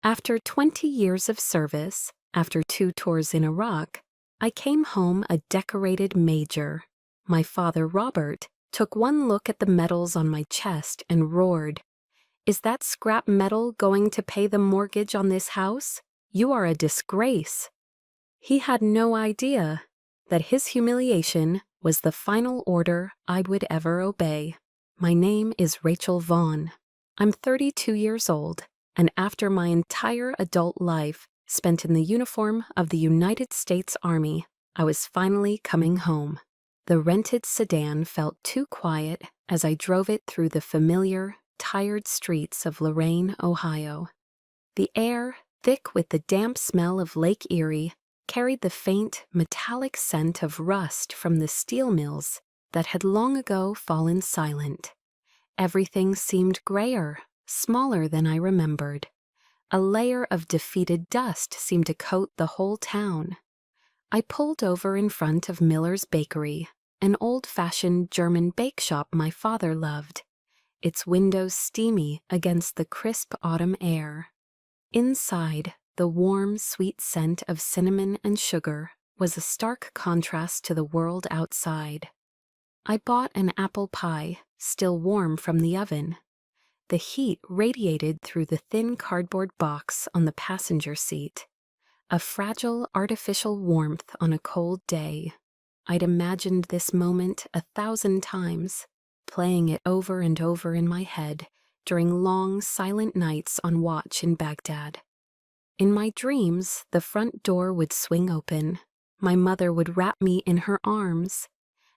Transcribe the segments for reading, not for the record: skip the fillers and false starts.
After 20 years of service, after 2 tours in Iraq, I came home a decorated major. My father, Robert, took one look at the medals on my chest and roared, "Is that scrap metal going to pay the mortgage on this house? You are a disgrace." He had no idea that his humiliation was the final order I would ever obey. My name is Rachel Vaughn. I'm 32 years old, and after my entire adult life spent in the uniform of the United States Army, I was finally coming home. The rented sedan felt too quiet as I drove it through the familiar, tired streets of Lorain, Ohio. The air, thick with the damp smell of Lake Erie, carried the faint, metallic scent of rust from the steel mills that had long ago fallen silent. Everything seemed grayer, smaller than I remembered. A layer of defeated dust seemed to coat the whole town. I pulled over in front of Miller's Bakery, an old-fashioned German bake shop my father loved, its windows steamy against the crisp autumn air. Inside, the warm, sweet scent of cinnamon and sugar was a stark contrast to the world outside. I bought an apple pie, still warm from the oven. The heat radiated through the thin cardboard box on the passenger seat, a fragile artificial warmth on a cold day. I'd imagined this moment 1,000 times, playing it over and over in my head during long, silent nights on watch in Baghdad. In my dreams, the front door would swing open, my mother would wrap me in her arms,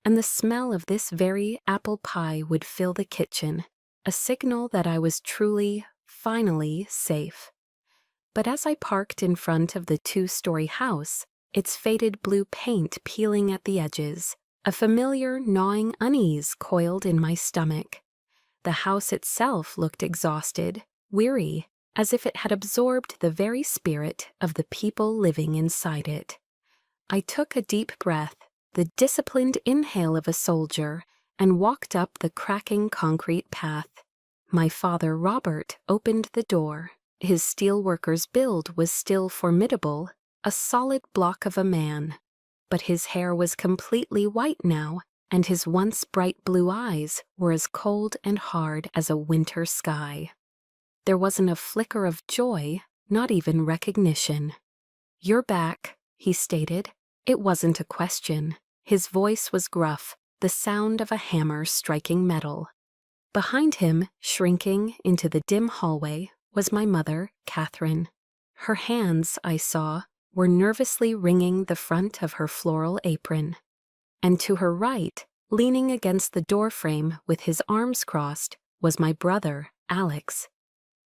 and the smell of this very apple pie would fill the kitchen, a signal that I was truly, finally safe. But as I parked in front of the 2-story house, its faded blue paint peeling at the edges, a familiar gnawing unease coiled in my stomach. The house itself looked exhausted, weary, as if it had absorbed the very spirit of the people living inside it. I took a deep breath, the disciplined inhale of a soldier, and walked up the cracking concrete path. My father, Robert, opened the door. His steelworker's build was still formidable, a solid block of a man. But his hair was completely white now, and his once bright blue eyes were as cold and hard as a winter sky. There wasn't a flicker of joy, not even recognition. "You're back," he stated. It wasn't a question. His voice was gruff, the sound of a hammer striking metal. Behind him, shrinking into the dim hallway, was my mother, Catherine. Her hands, I saw, were nervously wringing the front of her floral apron. And to her right, leaning against the doorframe with his arms crossed, was my brother, Alex.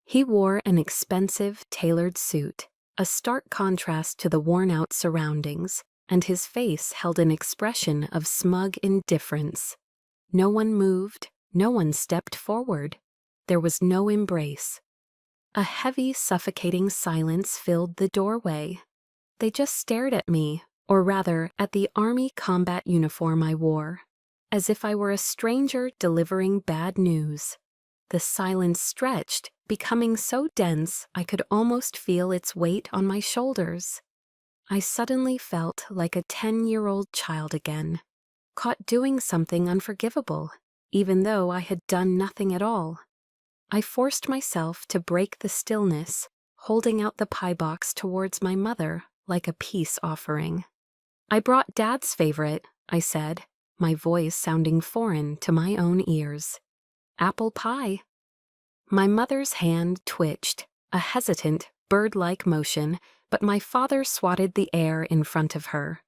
He wore an expensive, tailored suit, a stark contrast to the worn-out surroundings, and his face held an expression of smug indifference. No one moved, no one stepped forward. There was no embrace. A heavy, suffocating silence filled the doorway. They just stared at me, or rather, at the army combat uniform I wore, as if I were a stranger delivering bad news. The silence stretched, becoming so dense I could almost feel its weight on my shoulders. I suddenly felt like a 10-year-old child again, caught doing something unforgivable, even though I had done nothing at all. I forced myself to break the stillness, holding out the pie box towards my mother like a peace offering. "I brought Dad's favorite," I said, my voice sounding foreign to my own ears. "Apple pie." My mother's hand twitched, a hesitant, bird-like motion, but my father swatted the air in front of her,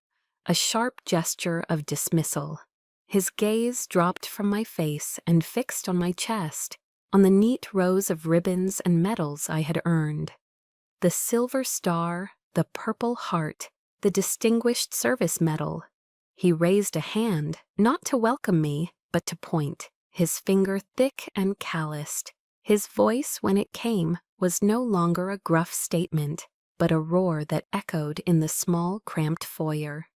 a sharp gesture of dismissal. His gaze dropped from my face and fixed on my chest, on the neat rows of ribbons and medals I had earned. The silver star, the purple heart, the Distinguished Service Medal. He raised a hand, not to welcome me, but to point, his finger thick and calloused. His voice, when it came, was no longer a gruff statement, but a roar that echoed in the small, cramped foyer.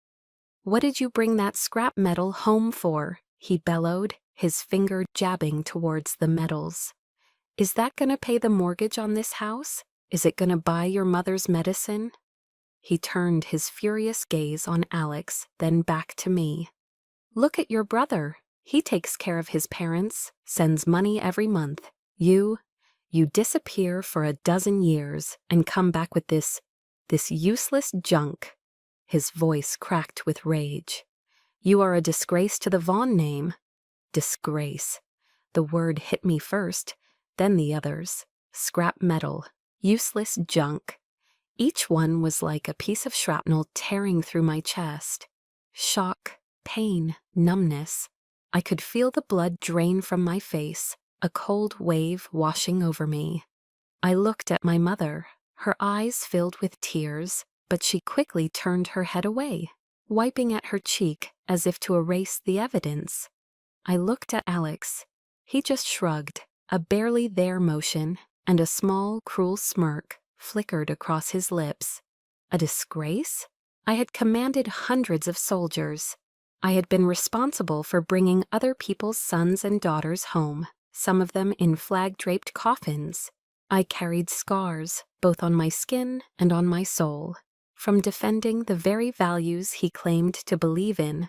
"What did you bring that scrap metal home for?" he bellowed, his finger jabbing towards the medals. "Is that gonna pay the mortgage on this house? Is it gonna buy your mother's medicine? He turned his furious gaze on Alex, then back to me. Look at your brother. He takes care of his parents, sends money every month. You disappear for a dozen years and come back with this useless junk. His voice cracked with rage. You are a disgrace to the Vaughn name. Disgrace. The word hit me first, then the others. Scrap metal. Useless junk. Each one was like a piece of shrapnel tearing through my chest. Shock, pain, numbness. I could feel the blood drain from my face, a cold wave washing over me. I looked at my mother, her eyes filled with tears, but she quickly turned her head away, wiping at her cheek as if to erase the evidence. I looked at Alex. He just shrugged, a barely there motion, and a small, cruel smirk flickered across his lips. A disgrace? I had commanded hundreds of soldiers. I had been responsible for bringing other people's sons and daughters home, some of them in flag-draped coffins. I carried scars, both on my skin and on my soul, from defending the very values he claimed to believe in,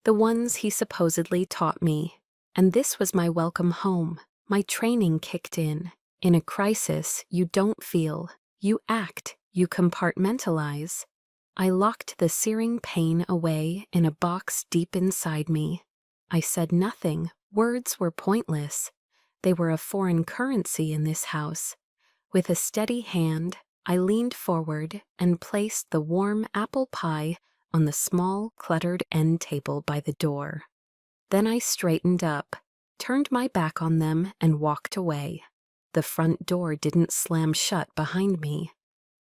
the ones he supposedly taught me. And this was my welcome home. My training kicked in. In a crisis, you don't feel, you act, you compartmentalize. I locked the searing pain away in a box deep inside me. I said nothing. Words were pointless. They were a foreign currency in this house. With a steady hand, I leaned forward and placed the warm apple pie on the small, cluttered end table by the door. Then I straightened up, turned my back on them, and walked away. The front door didn't slam shut behind me.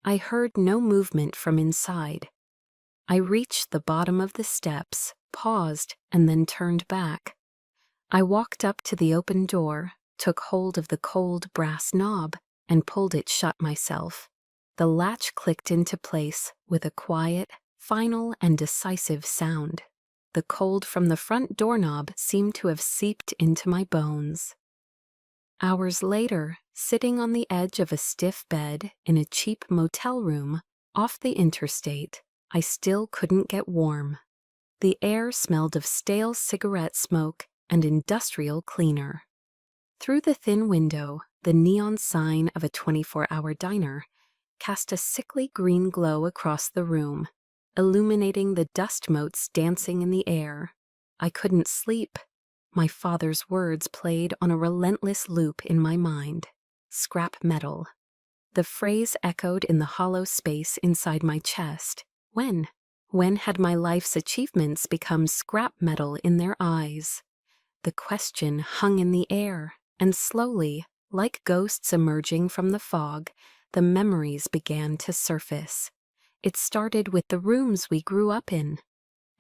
I heard no movement from inside. I reached the bottom of the steps, paused, and then turned back. I walked up to the open door, took hold of the cold brass knob, and pulled it shut myself. The latch clicked into place with a quiet, final, and decisive sound. The cold from the front doorknob seemed to have seeped into my bones. Hours later, sitting on the edge of a stiff bed in a cheap motel room off the interstate, I still couldn't get warm. The air smelled of stale cigarette smoke and industrial cleaner. Through the thin window, the neon sign of a 24-hour diner cast a sickly green glow across the room, illuminating the dust motes dancing in the air. I couldn't sleep. My father's words played on a relentless loop in my mind. Scrap metal. The phrase echoed in the hollow space inside my chest. When? When had my life's achievements become scrap metal in their eyes? The question hung in the air, and slowly, like ghosts emerging from the fog, the memories began to surface. It started with the rooms we grew up in.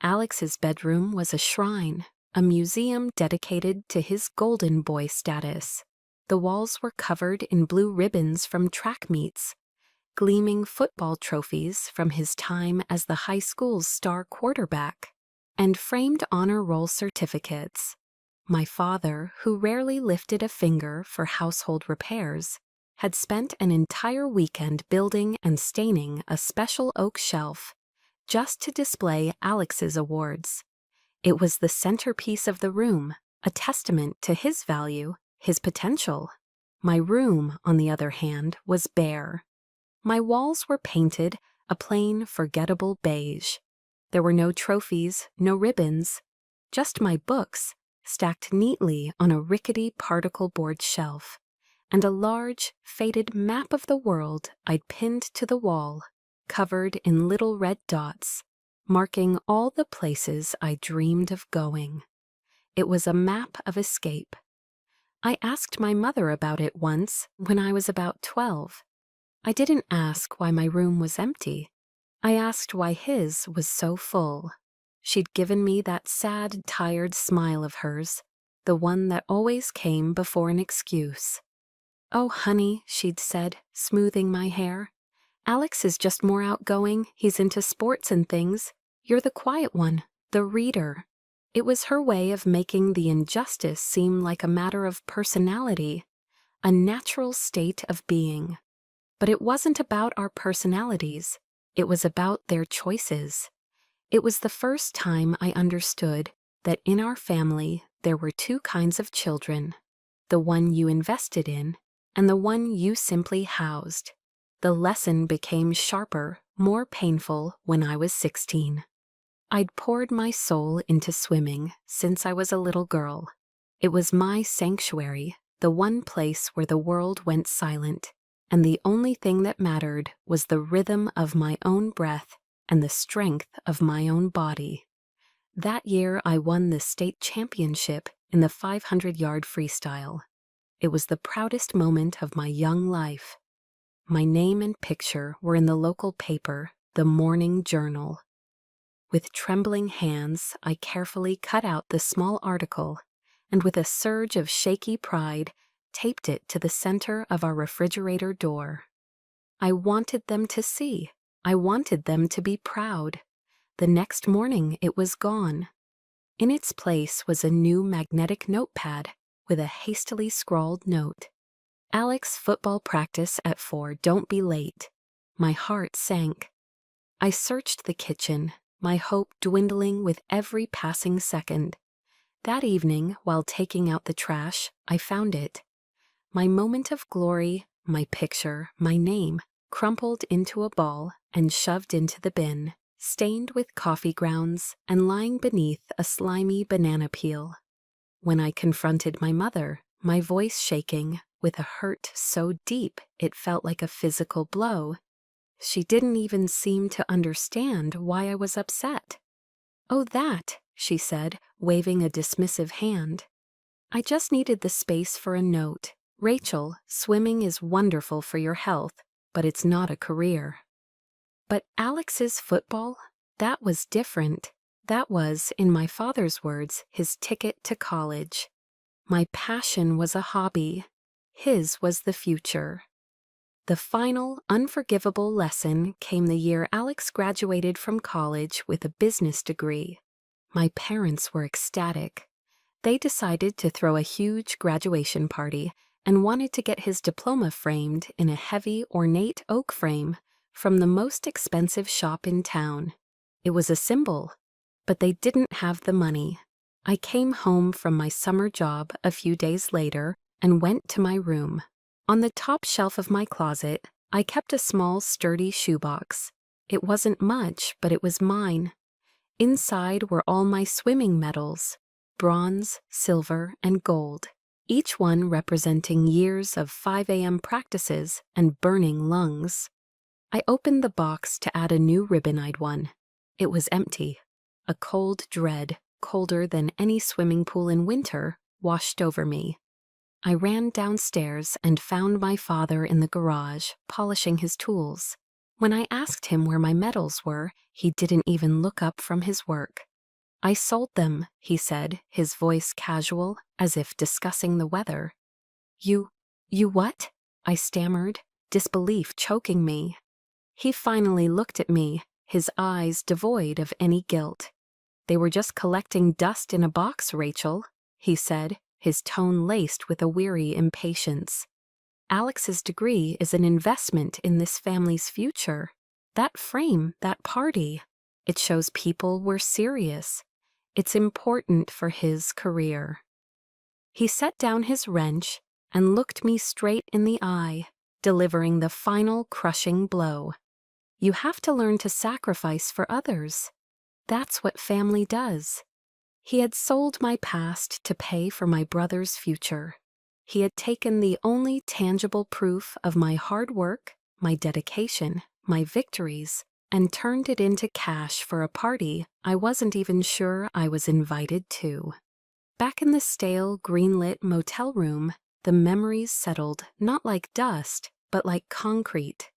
Alex's bedroom was a shrine, a museum dedicated to his golden boy status. The walls were covered in blue ribbons from track meets, gleaming football trophies from his time as the high school's star quarterback, and framed honor roll certificates. My father, who rarely lifted a finger for household repairs, had spent an entire weekend building and staining a special oak shelf just to display Alex's awards. It was the centerpiece of the room, a testament to his value, his potential. My room, on the other hand, was bare. My walls were painted a plain, forgettable beige. There were no trophies, no ribbons, just my books, stacked neatly on a rickety particle board shelf, and a large, faded map of the world I'd pinned to the wall, covered in little red dots, marking all the places I dreamed of going. It was a map of escape. I asked my mother about it once when I was about 12. I didn't ask why my room was empty. I asked why his was so full. She'd given me that sad, tired smile of hers, the one that always came before an excuse. "Oh, honey," she'd said, smoothing my hair. "Alex is just more outgoing. He's into sports and things. You're the quiet one, the reader." It was her way of making the injustice seem like a matter of personality, a natural state of being. But it wasn't about our personalities. It was about their choices. It was the first time I understood that in our family there were two kinds of children, the one you invested in and the one you simply housed. The lesson became sharper, more painful when I was 16. I'd poured my soul into swimming since I was a little girl. It was my sanctuary, the one place where the world went silent, and the only thing that mattered was the rhythm of my own breath and the strength of my own body. That year I won the state championship in the 500-yard freestyle. It was the proudest moment of my young life. My name and picture were in the local paper, the Morning Journal. With trembling hands, I carefully cut out the small article and with a surge of shaky pride, taped it to the center of our refrigerator door. I wanted them to see. I wanted them to be proud. The next morning it was gone. In its place was a new magnetic notepad with a hastily scrawled note. Alex, football practice at 4, don't be late. My heart sank. I searched the kitchen, my hope dwindling with every passing second. That evening, while taking out the trash, I found it. My moment of glory, my picture, my name, crumpled into a ball and shoved into the bin, stained with coffee grounds and lying beneath a slimy banana peel. When I confronted my mother, my voice shaking, with a hurt so deep it felt like a physical blow, she didn't even seem to understand why I was upset. "Oh, that," she said, waving a dismissive hand. "I just needed the space for a note. Rachel, swimming is wonderful for your health, but it's not a career." But Alex's football? That was different. That was, in my father's words, his ticket to college. My passion was a hobby. His was the future. The final, unforgivable lesson came the year Alex graduated from college with a business degree. My parents were ecstatic. They decided to throw a huge graduation party and wanted to get his diploma framed in a heavy, ornate oak frame from the most expensive shop in town. It was a symbol, but they didn't have the money. I came home from my summer job a few days later and went to my room. On the top shelf of my closet, I kept a small, sturdy shoebox. It wasn't much, but it was mine. Inside were all my swimming medals, bronze, silver, and gold, each one representing years of 5 a.m. practices and burning lungs. I opened the box to add a new ribbon I'd won. It was empty. A cold dread, colder than any swimming pool in winter, washed over me. I ran downstairs and found my father in the garage, polishing his tools. When I asked him where my medals were, he didn't even look up from his work. "I sold them," he said, his voice casual, as if discussing the weather. You what?" I stammered, disbelief choking me. He finally looked at me, his eyes devoid of any guilt. "They were just collecting dust in a box, Rachel," he said, his tone laced with a weary impatience. "Alex's degree is an investment in this family's future. That frame, that party, it shows people were serious. It's important for his career." He set down his wrench and looked me straight in the eye, delivering the final crushing blow. "You have to learn to sacrifice for others. That's what family does." He had sold my past to pay for my brother's future. He had taken the only tangible proof of my hard work, my dedication, my victories, and turned it into cash for a party I wasn't even sure I was invited to. Back in the stale, green-lit motel room, the memories settled not like dust, but like concrete.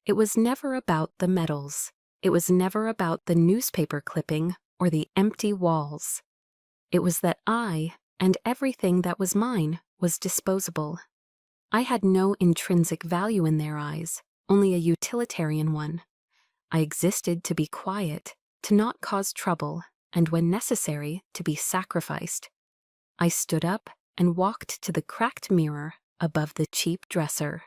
It was never about the medals. It was never about the newspaper clipping or the empty walls. It was that I, and everything that was mine, was disposable. I had no intrinsic value in their eyes, only a utilitarian one. I existed to be quiet, to not cause trouble, and when necessary, to be sacrificed. I stood up and walked to the cracked mirror above the cheap dresser.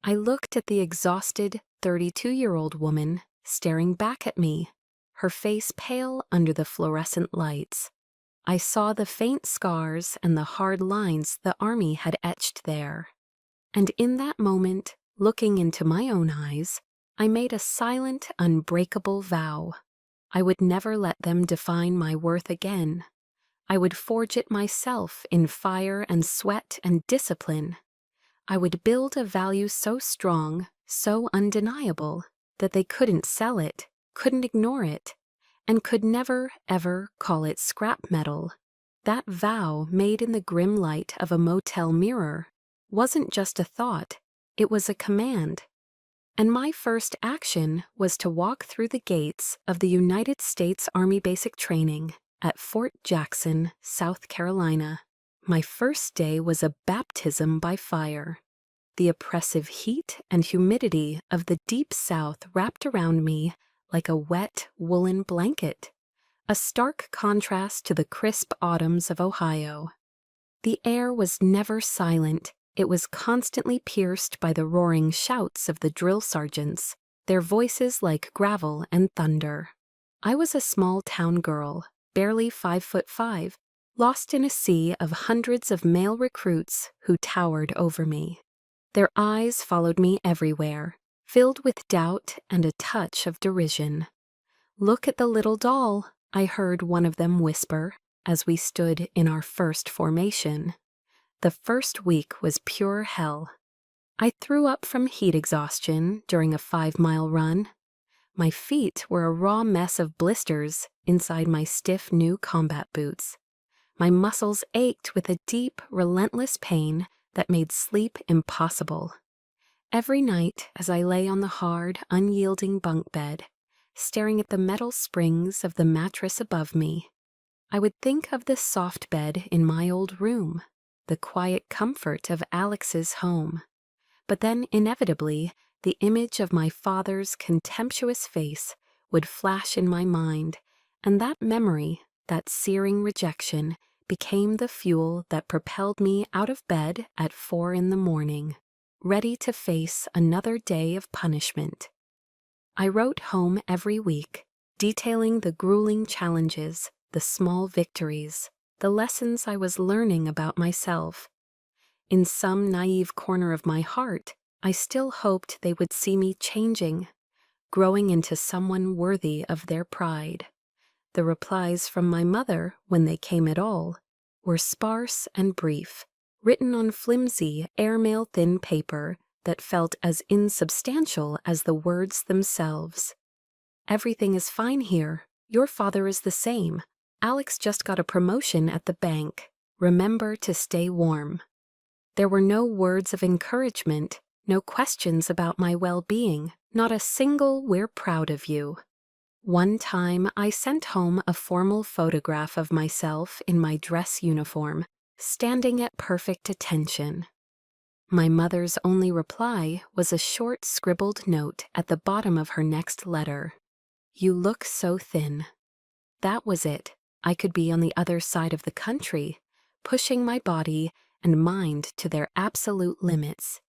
I looked at the exhausted 32-year-old woman staring back at me, her face pale under the fluorescent lights. I saw the faint scars and the hard lines the army had etched there. And in that moment, looking into my own eyes, I made a silent, unbreakable vow. I would never let them define my worth again. I would forge it myself in fire and sweat and discipline. I would build a value so strong, so undeniable, that they couldn't sell it, couldn't ignore it, and could never, ever call it scrap metal. That vow, made in the grim light of a motel mirror, wasn't just a thought, it was a command. And my first action was to walk through the gates of the United States Army Basic Training at Fort Jackson, South Carolina. My first day was a baptism by fire. The oppressive heat and humidity of the deep South wrapped around me like a wet woolen blanket, a stark contrast to the crisp autumns of Ohio. The air was never silent. It was constantly pierced by the roaring shouts of the drill sergeants, their voices like gravel and thunder. I was a small town girl, barely 5'5", lost in a sea of hundreds of male recruits who towered over me. Their eyes followed me everywhere, filled with doubt and a touch of derision. "Look at the little doll," I heard one of them whisper as we stood in our first formation. The first week was pure hell. I threw up from heat exhaustion during a 5-mile run. My feet were a raw mess of blisters inside my stiff new combat boots. My muscles ached with a deep, relentless pain that made sleep impossible. Every night, as I lay on the hard, unyielding bunk bed, staring at the metal springs of the mattress above me, I would think of the soft bed in my old room, the quiet comfort of Alex's home. But then, inevitably, the image of my father's contemptuous face would flash in my mind, and that memory, that searing rejection, became the fuel that propelled me out of bed at 4 a.m, ready to face another day of punishment. I wrote home every week, detailing the grueling challenges, the small victories, the lessons I was learning about myself. In some naive corner of my heart, I still hoped they would see me changing, growing into someone worthy of their pride. The replies from my mother, when they came at all, were sparse and brief, written on flimsy, airmail thin paper that felt as insubstantial as the words themselves. "Everything is fine here. Your father is the same. Alex just got a promotion at the bank. Remember to stay warm." There were no words of encouragement, no questions about my well-being, not a single "we're proud of you." One time I sent home a formal photograph of myself in my dress uniform, standing at perfect attention. My mother's only reply was a short scribbled note at the bottom of her next letter. "You look so thin." That was it. I could be on the other side of the country, pushing my body and mind to their absolute limits.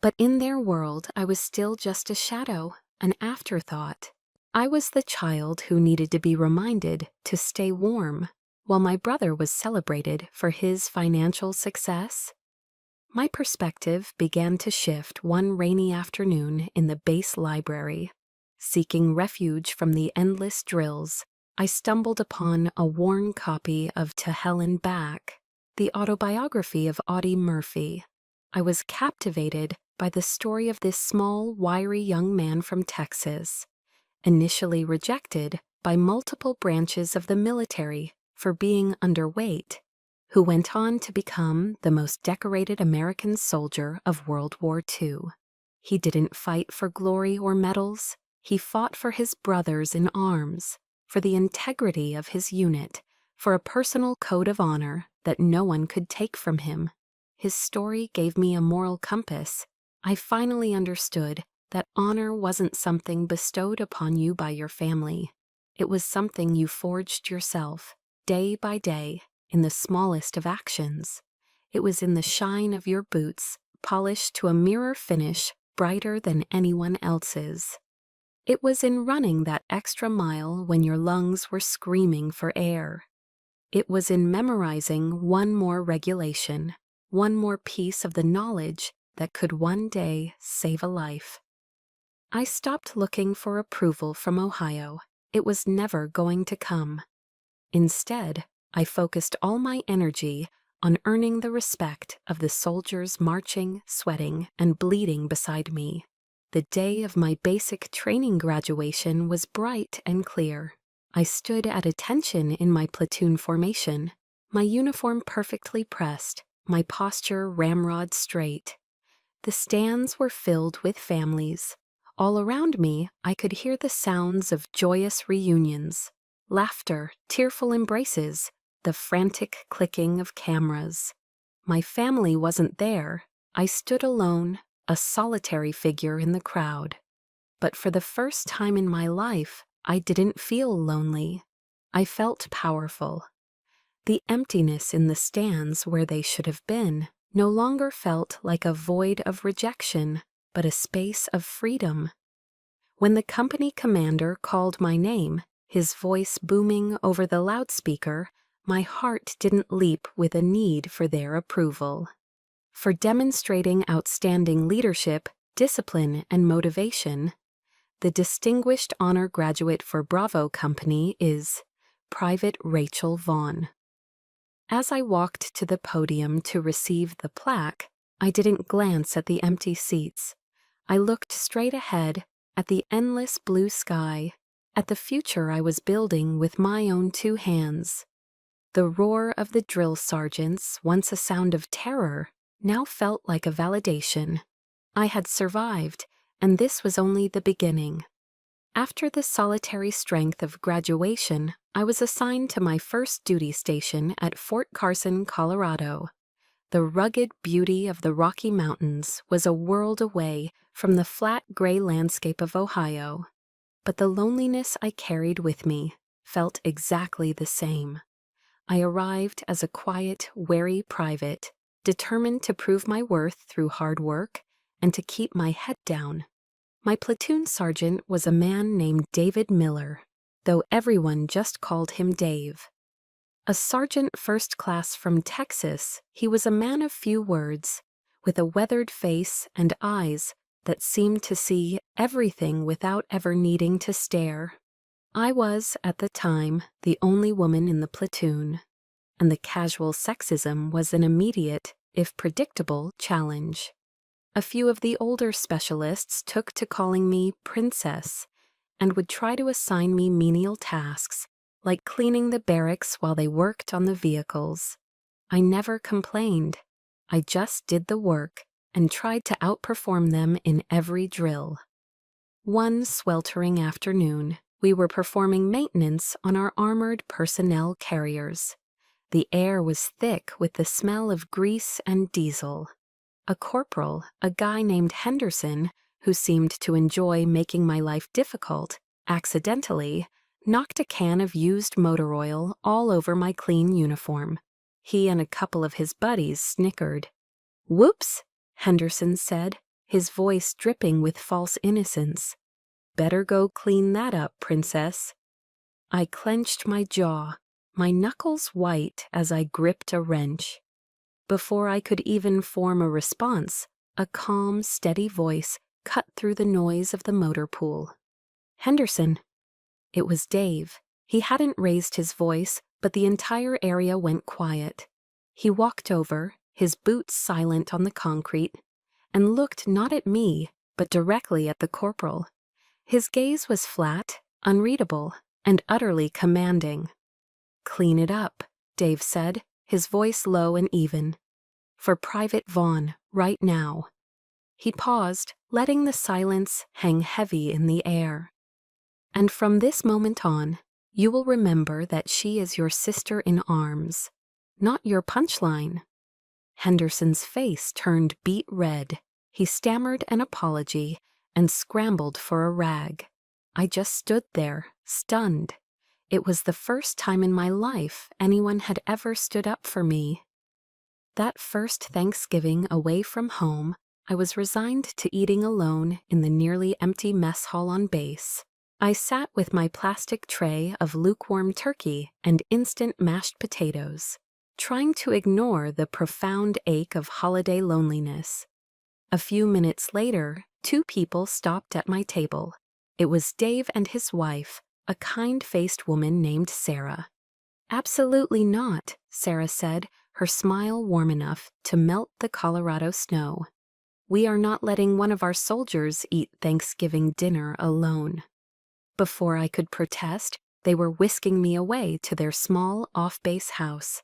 But in their world, I was still just a shadow, an afterthought. I was the child who needed to be reminded to stay warm, while my brother was celebrated for his financial success. My perspective began to shift one rainy afternoon in the base library. Seeking refuge from the endless drills, I stumbled upon a worn copy of To Hell and Back, the autobiography of Audie Murphy. I was captivated by the story of this small, wiry young man from Texas, initially rejected by multiple branches of the military for being underweight, who went on to become the most decorated American soldier of World War II. He didn't fight for glory or medals. He fought for his brothers in arms, for the integrity of his unit, for a personal code of honor that no one could take from him. His story gave me a moral compass. I finally understood that honor wasn't something bestowed upon you by your family. It was something you forged yourself, day by day, in the smallest of actions. It was in the shine of your boots, polished to a mirror finish brighter than anyone else's. It was in running that extra mile when your lungs were screaming for air. It was in memorizing one more regulation, one more piece of the knowledge that could one day save a life. I stopped looking for approval from Ohio. It was never going to come. Instead, I focused all my energy on earning the respect of the soldiers marching, sweating, and bleeding beside me. The day of my basic training graduation was bright and clear. I stood at attention in my platoon formation, my uniform perfectly pressed, my posture ramrod straight. The stands were filled with families. All around me, I could hear the sounds of joyous reunions, laughter, tearful embraces, the frantic clicking of cameras. My family wasn't there. I stood alone, a solitary figure in the crowd. But for the first time in my life, I didn't feel lonely. I felt powerful. The emptiness in the stands where they should have been no longer felt like a void of rejection, but a space of freedom. When the company commander called my name, his voice booming over the loudspeaker, my heart didn't leap with a need for their approval. For demonstrating outstanding leadership, discipline, and motivation, the Distinguished Honor Graduate for Bravo Company is Private Rachel Vaughn. As I walked to the podium to receive the plaque, I didn't glance at the empty seats. I looked straight ahead at the endless blue sky, at the future I was building with my own two hands. The roar of the drill sergeants, once a sound of terror, now felt like a validation. I had survived, and this was only the beginning. After the solitary strength of graduation, I was assigned to my first duty station at Fort Carson, Colorado. The rugged beauty of the Rocky Mountains was a world away from the flat gray landscape of Ohio, but the loneliness I carried with me felt exactly the same. I arrived as a quiet, wary private, determined to prove my worth through hard work and to keep my head down. My platoon sergeant was a man named David Miller, though everyone just called him Dave. A sergeant first class from Texas, he was a man of few words, with a weathered face and eyes that seemed to see everything without ever needing to stare. I was, at the time, the only woman in the platoon, and the casual sexism was an immediate, if predictable, challenge. A few of the older specialists took to calling me Princess and would try to assign me menial tasks, like cleaning the barracks while they worked on the vehicles. I never complained. I just did the work and tried to outperform them in every drill. One sweltering afternoon, we were performing maintenance on our armored personnel carriers. The air was thick with the smell of grease and diesel. A corporal, a guy named Henderson, who seemed to enjoy making my life difficult, accidentally knocked a can of used motor oil all over my clean uniform. He and a couple of his buddies snickered. "Whoops," Henderson said, his voice dripping with false innocence. "Better go clean that up, Princess." I clenched my jaw, my knuckles white as I gripped a wrench. Before I could even form a response, a calm, steady voice cut through the noise of the motor pool. "Henderson." It was Dave. He hadn't raised his voice, but the entire area went quiet. He walked over, his boots silent on the concrete, and looked not at me, but directly at the corporal. His gaze was flat, unreadable, and utterly commanding. "Clean it up," Dave said, his voice low and even. "For Private Vaughn, right now." He paused, letting the silence hang heavy in the air. "And from this moment on, you will remember that she is your sister in arms, not your punchline." Henderson's face turned beet red. He stammered an apology and scrambled for a rag. I just stood there, stunned. It was the first time in my life anyone had ever stood up for me. That first Thanksgiving away from home, I was resigned to eating alone in the nearly empty mess hall on base. I sat with my plastic tray of lukewarm turkey and instant mashed potatoes, trying to ignore the profound ache of holiday loneliness. A few minutes later, two people stopped at my table. It was Dave and his wife, a kind-faced woman named Sarah. "Absolutely not," Sarah said, her smile warm enough to melt the Colorado snow. "We are not letting one of our soldiers eat Thanksgiving dinner alone." Before I could protest, they were whisking me away to their small off-base house.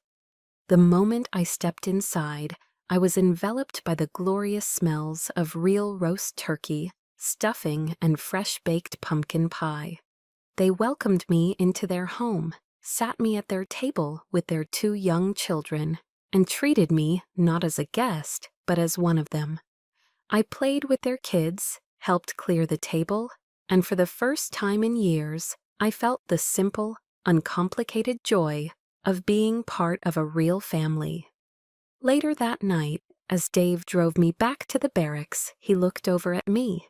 The moment I stepped inside, I was enveloped by the glorious smells of real roast turkey, stuffing, and fresh-baked pumpkin pie. They welcomed me into their home, sat me at their table with their two young children, and treated me not as a guest, but as one of them. I played with their kids, helped clear the table, and for the first time in years, I felt the simple, uncomplicated joy of being part of a real family. Later that night, as Dave drove me back to the barracks, he looked over at me.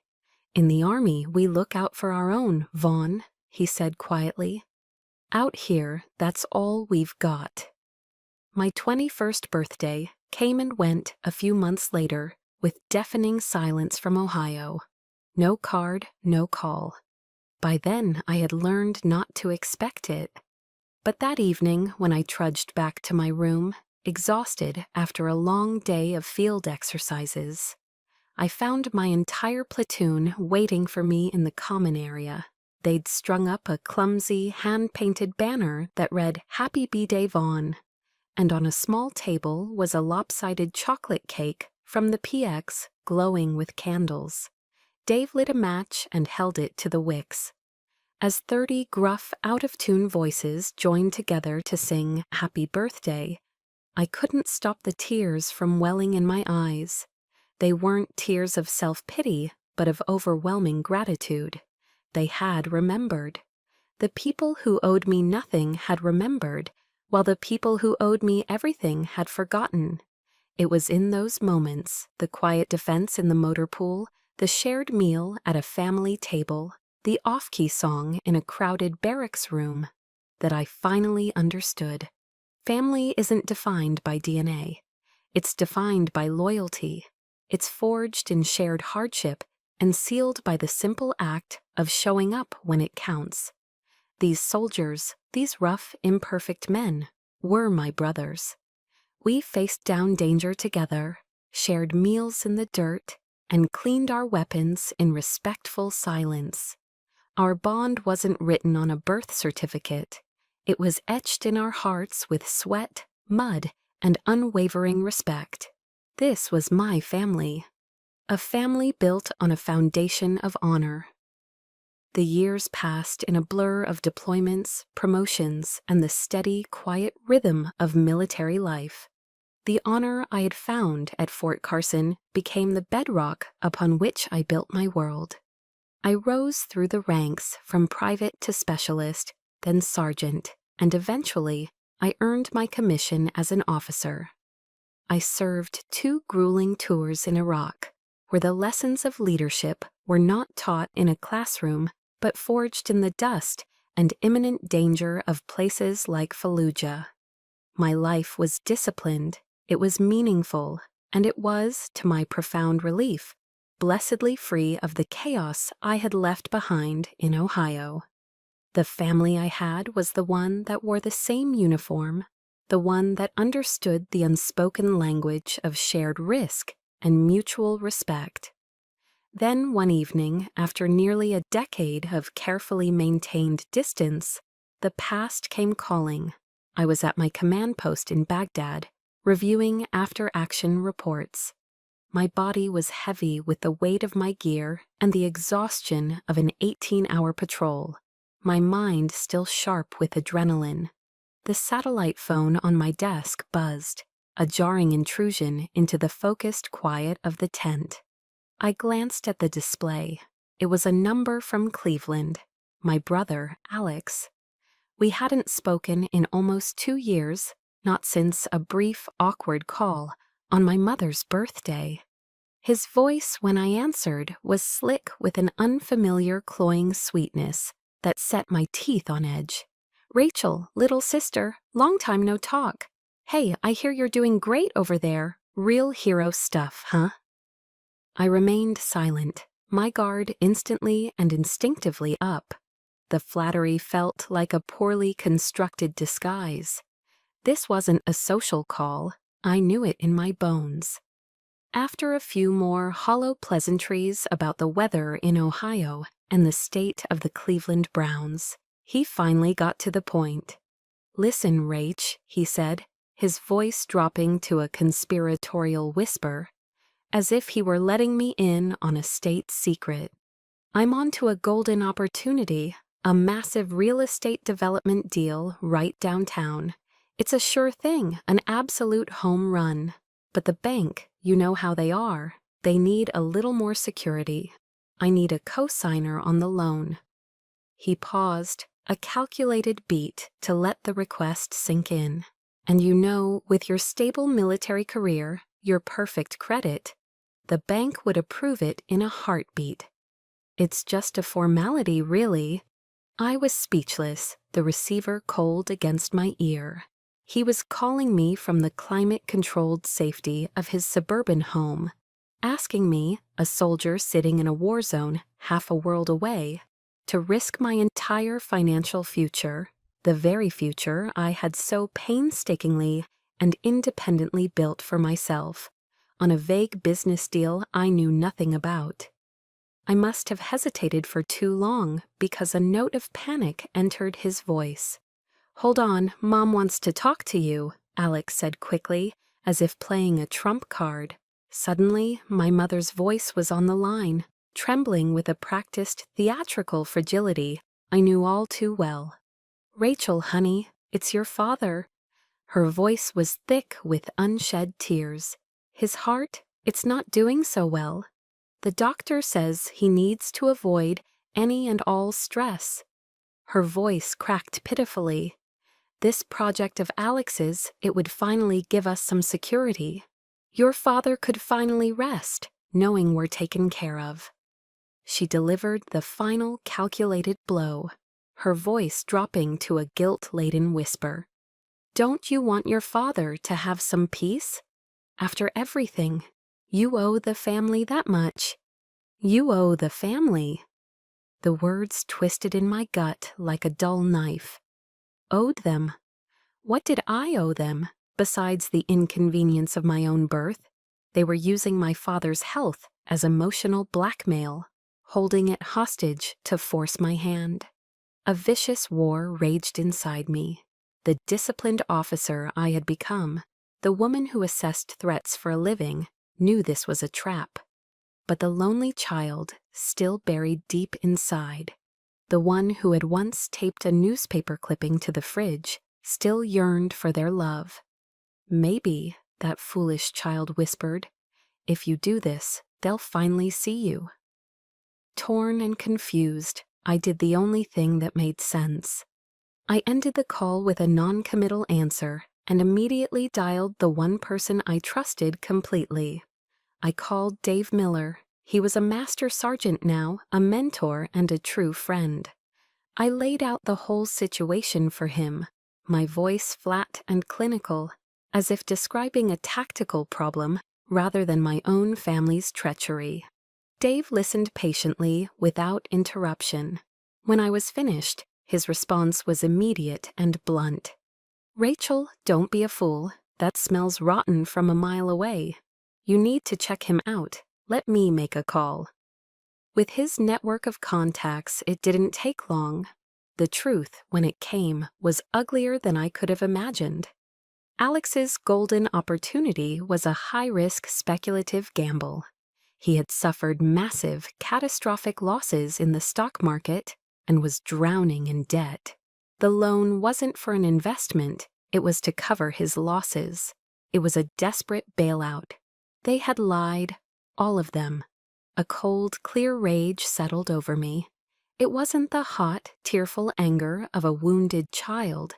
"In the Army, we look out for our own, Vaughn," he said quietly. "Out here, that's all we've got." My 21st birthday came and went a few months later with deafening silence from Ohio. No card, no call. By then, I had learned not to expect it. But that evening, when I trudged back to my room, exhausted after a long day of field exercises, I found my entire platoon waiting for me in the common area. They'd strung up a clumsy, hand-painted banner that read "Happy B-Day Vaughn," and on a small table was a lopsided chocolate cake from the PX glowing with candles. Dave lit a match and held it to the wicks. As 30 gruff, out-of-tune voices joined together to sing "Happy Birthday," I couldn't stop the tears from welling in my eyes. They weren't tears of self-pity, but of overwhelming gratitude. They had remembered. The people who owed me nothing had remembered, while the people who owed me everything had forgotten. It was in those moments, the quiet defense in the motor pool, the shared meal at a family table, the off-key song in a crowded barracks room, that I finally understood. Family isn't defined by DNA. It's defined by loyalty. It's forged in shared hardship and sealed by the simple act of showing up when it counts. These soldiers, these rough, imperfect men, were my brothers. We faced down danger together, shared meals in the dirt, and cleaned our weapons in respectful silence. Our bond wasn't written on a birth certificate. It was etched in our hearts with sweat, mud, and unwavering respect. This was my family. A family built on a foundation of honor. The years passed in a blur of deployments, promotions, and the steady, quiet rhythm of military life. The honor I had found at Fort Carson became the bedrock upon which I built my world. I rose through the ranks from private to specialist, then sergeant, and eventually I earned my commission as an officer. I served 2 grueling tours in Iraq, where the lessons of leadership were not taught in a classroom but forged in the dust and imminent danger of places like Fallujah. My life was disciplined, it was meaningful, and it was, to my profound relief, blessedly free of the chaos I had left behind in Ohio. The family I had was the one that wore the same uniform, the one that understood the unspoken language of shared risk and mutual respect. Then one evening, after nearly a decade of carefully maintained distance, the past came calling. I was at my command post in Baghdad, reviewing after-action reports. My body was heavy with the weight of my gear and the exhaustion of an 18-hour patrol, my mind still sharp with adrenaline. The satellite phone on my desk buzzed, a jarring intrusion into the focused quiet of the tent. I glanced at the display. It was a number from Cleveland, my brother, Alex. We hadn't spoken in almost 2 years, not since a brief, awkward call on my mother's birthday. His voice, when I answered, was slick with an unfamiliar cloying sweetness that set my teeth on edge. "Rachel, little sister, long time no talk. Hey, I hear you're doing great over there. Real hero stuff, huh?" I remained silent, my guard instantly and instinctively up. The flattery felt like a poorly constructed disguise. This wasn't a social call. I knew it in my bones. After a few more hollow pleasantries about the weather in Ohio and the state of the Cleveland Browns, he finally got to the point. "Listen, Rach," he said, his voice dropping to a conspiratorial whisper, as if he were letting me in on a state secret. "I'm onto a golden opportunity, a massive real estate development deal right downtown. It's a sure thing, an absolute home run. But the bank, you know how they are. They need a little more security. I need a co-signer on the loan." He paused, a calculated beat to let the request sink in. "And you know, with your stable military career, your perfect credit, the bank would approve it in a heartbeat. It's just a formality, really." I was speechless, the receiver cold against my ear. He was calling me from the climate-controlled safety of his suburban home, asking me, a soldier sitting in a war zone half a world away, to risk my entire financial future, the very future I had so painstakingly and independently built for myself, on a vague business deal I knew nothing about. I must have hesitated for too long because a note of panic entered his voice. "Hold on, Mom wants to talk to you," Alex said quickly, as if playing a trump card. Suddenly, my mother's voice was on the line, trembling with a practiced theatrical fragility I knew all too well. "Rachel, honey, it's your father." Her voice was thick with unshed tears. "His heart, it's not doing so well. The doctor says he needs to avoid any and all stress." Her voice cracked pitifully. "This project of Alex's, it would finally give us some security. Your father could finally rest, knowing we're taken care of." She delivered the final calculated blow, her voice dropping to a guilt-laden whisper. "Don't you want your father to have some peace? After everything, you owe the family that much. You owe the family." The words twisted in my gut like a dull knife. Owed them? What did I owe them, besides the inconvenience of my own birth? They were using my father's health as emotional blackmail, holding it hostage to force my hand. A vicious war raged inside me. The disciplined officer I had become, the woman who assessed threats for a living, knew this was a trap. But the lonely child, still buried deep inside, the one who had once taped a newspaper clipping to the fridge, still yearned for their love. "Maybe," that foolish child whispered, "if you do this, they'll finally see you." Torn and confused, I did the only thing that made sense. I ended the call with a non-committal answer and immediately dialed the one person I trusted completely. I called Dave Miller. He was a master sergeant now, a mentor and a true friend. I laid out the whole situation for him, my voice flat and clinical, as if describing a tactical problem rather than my own family's treachery. Dave listened patiently, without interruption. When I was finished, his response was immediate and blunt. "Rachel, don't be a fool. That smells rotten from a mile away. You need to check him out. Let me make a call." With his network of contacts, it didn't take long. The truth, when it came, was uglier than I could have imagined. Alex's golden opportunity was a high-risk speculative gamble. He had suffered massive, catastrophic losses in the stock market and was drowning in debt. The loan wasn't for an investment, it was to cover his losses. It was a desperate bailout. They had lied, all of them. A cold, clear rage settled over me. It wasn't the hot, tearful anger of a wounded child.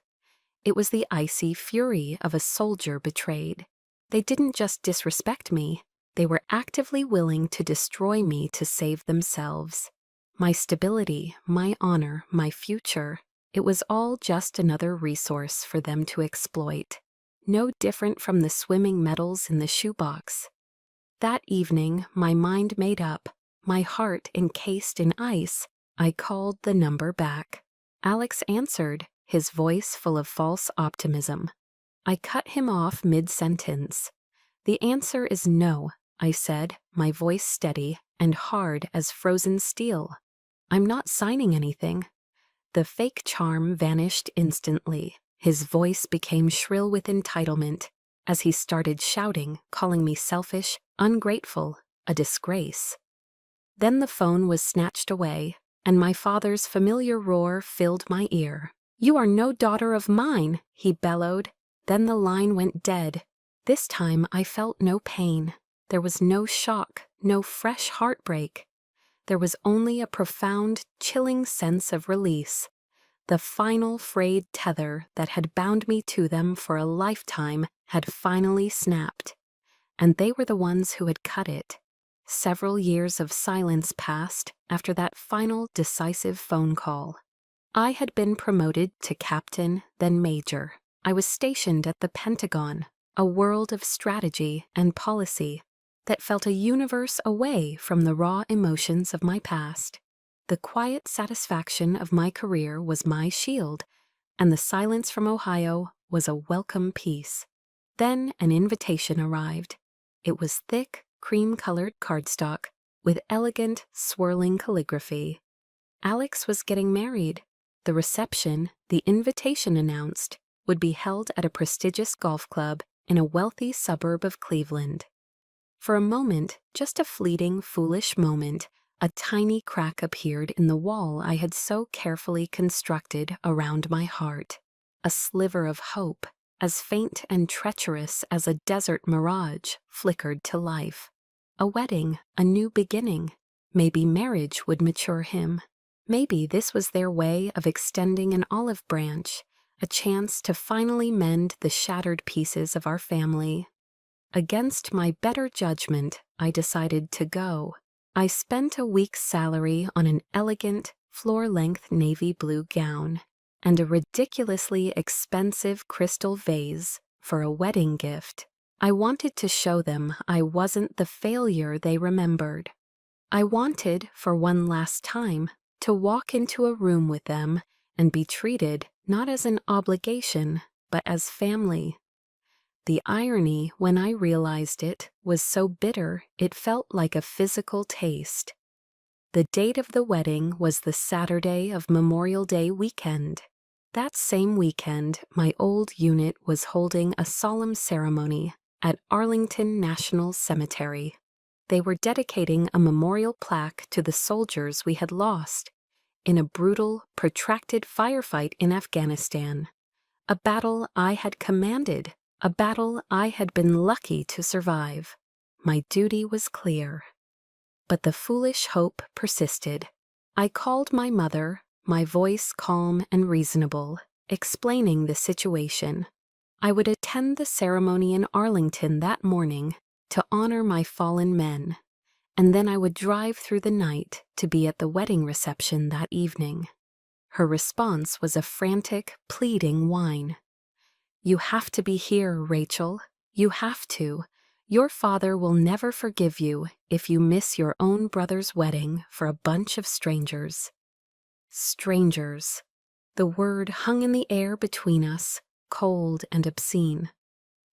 It was the icy fury of a soldier betrayed. They didn't just disrespect me, They were actively willing to destroy me to save themselves. My stability, my honor, my future, it was all just another resource for them to exploit. No different from the swimming medals in the shoebox. That evening, my mind made up, my heart encased in ice, I called the number back. Alex answered, his voice full of false optimism. I cut him off mid-sentence. "The answer is no," I said, my voice steady and hard as frozen steel. "I'm not signing anything." The fake charm vanished instantly. His voice became shrill with entitlement as he started shouting, calling me selfish, ungrateful, a disgrace. Then the phone was snatched away, and my father's familiar roar filled my ear. "You are no daughter of mine," he bellowed. Then the line went dead. This time I felt no pain. There was no shock, no fresh heartbreak. There was only a profound, chilling sense of release. The final frayed tether that had bound me to them for a lifetime had finally snapped. And they were the ones who had cut it. Several years of silence passed after that final decisive phone call. I had been promoted to captain, then major. I was stationed at the Pentagon, a world of strategy and policy that felt a universe away from the raw emotions of my past. The quiet satisfaction of my career was my shield, and the silence from Ohio was a welcome peace. Then an invitation arrived. It was thick, cream-colored cardstock with elegant, swirling calligraphy. Alex was getting married. The reception, the invitation announced, would be held at a prestigious golf club in a wealthy suburb of Cleveland. For a moment, just a fleeting, foolish moment, a tiny crack appeared in the wall I had so carefully constructed around my heart. A sliver of hope, as faint and treacherous as a desert mirage, flickered to life. A wedding, a new beginning. Maybe marriage would mature him. Maybe this was their way of extending an olive branch, a chance to finally mend the shattered pieces of our family. Against my better judgment, I decided to go. I spent a week's salary on an elegant, floor-length navy blue gown and a ridiculously expensive crystal vase for a wedding gift. I wanted to show them I wasn't the failure they remembered. I wanted, for one last time, to walk into a room with them and be treated not as an obligation, but as family. The irony, when I realized it, was so bitter it felt like a physical taste. The date of the wedding was the Saturday of Memorial Day weekend. That same weekend, my old unit was holding a solemn ceremony at Arlington National Cemetery. They were dedicating a memorial plaque to the soldiers we had lost in a brutal, protracted firefight in Afghanistan. A battle I had commanded, a battle I had been lucky to survive. My duty was clear. But the foolish hope persisted. I called my mother, my voice calm and reasonable, explaining the situation. I would attend the ceremony in Arlington that morning to honor my fallen men, and then I would drive through the night to be at the wedding reception that evening. Her response was a frantic, pleading whine. "You have to be here, Rachel. You have to. Your father will never forgive you if you miss your own brother's wedding for a bunch of strangers." Strangers. The word hung in the air between us, cold and obscene.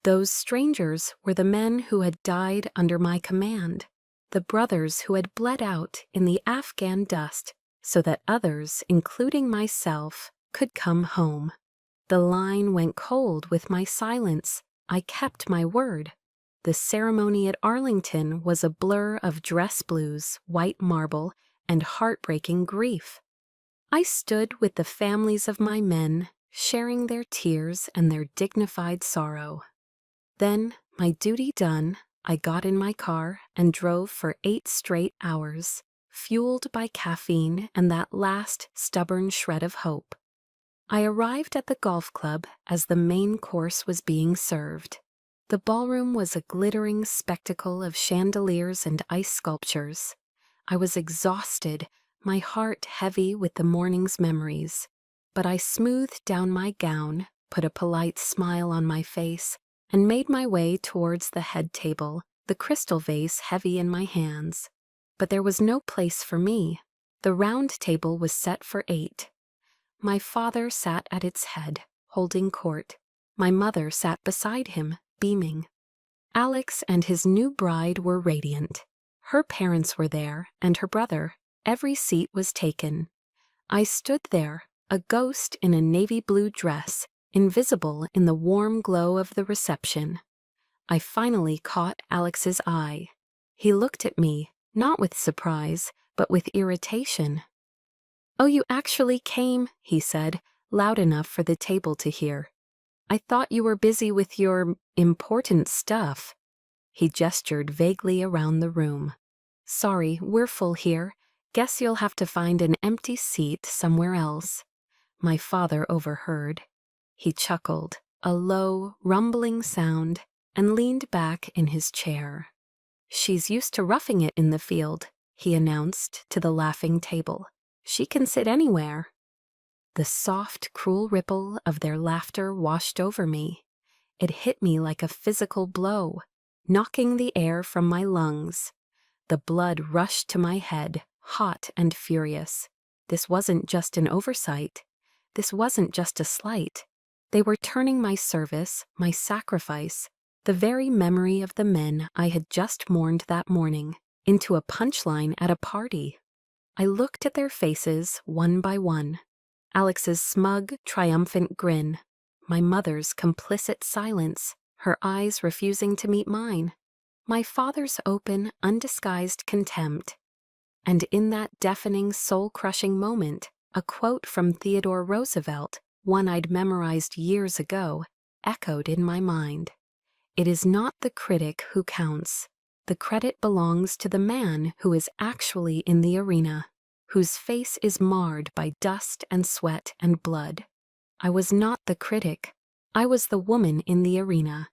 Those strangers were the men who had died under my command, the brothers who had bled out in the Afghan dust so that others, including myself, could come home. The line went cold with my silence. I kept my word. The ceremony at Arlington was a blur of dress blues, white marble, and heartbreaking grief. I stood with the families of my men, sharing their tears and their dignified sorrow. Then, my duty done, I got in my car and drove for 8 straight hours, fueled by caffeine and that last stubborn shred of hope. I arrived at the golf club as the main course was being served. The ballroom was a glittering spectacle of chandeliers and ice sculptures. I was exhausted, my heart heavy with the morning's memories. But I smoothed down my gown, put a polite smile on my face, and made my way towards the head table, the crystal vase heavy in my hands. But there was no place for me. The round table was set for 8. My father sat at its head, holding court. My mother sat beside him, beaming. Alex and his new bride were radiant. Her parents were there, and her brother. Every seat was taken. I stood there, a ghost in a navy blue dress, invisible in the warm glow of the reception. I finally caught Alex's eye. He looked at me, not with surprise, but with irritation. "Oh, you actually came," he said, loud enough for the table to hear. "I thought you were busy with your important stuff." He gestured vaguely around the room. "Sorry, we're full here. Guess you'll have to find an empty seat somewhere else." My father overheard. He chuckled, a low, rumbling sound, and leaned back in his chair. "She's used to roughing it in the field," he announced to the laughing table. "She can sit anywhere." The soft, cruel ripple of their laughter washed over me. It hit me like a physical blow, knocking the air from my lungs. The blood rushed to my head, hot and furious. This wasn't just an oversight. This wasn't just a slight. They were turning my service, my sacrifice, the very memory of the men I had just mourned that morning, into a punchline at a party. I looked at their faces one by one. Alex's smug, triumphant grin, my mother's complicit silence, her eyes refusing to meet mine, my father's open, undisguised contempt. And in that deafening, soul-crushing moment, a quote from Theodore Roosevelt, one I'd memorized years ago, echoed in my mind. "It is not the critic who counts. The credit belongs to the man who is actually in the arena, whose face is marred by dust and sweat and blood." I was not the critic. I was the woman in the arena.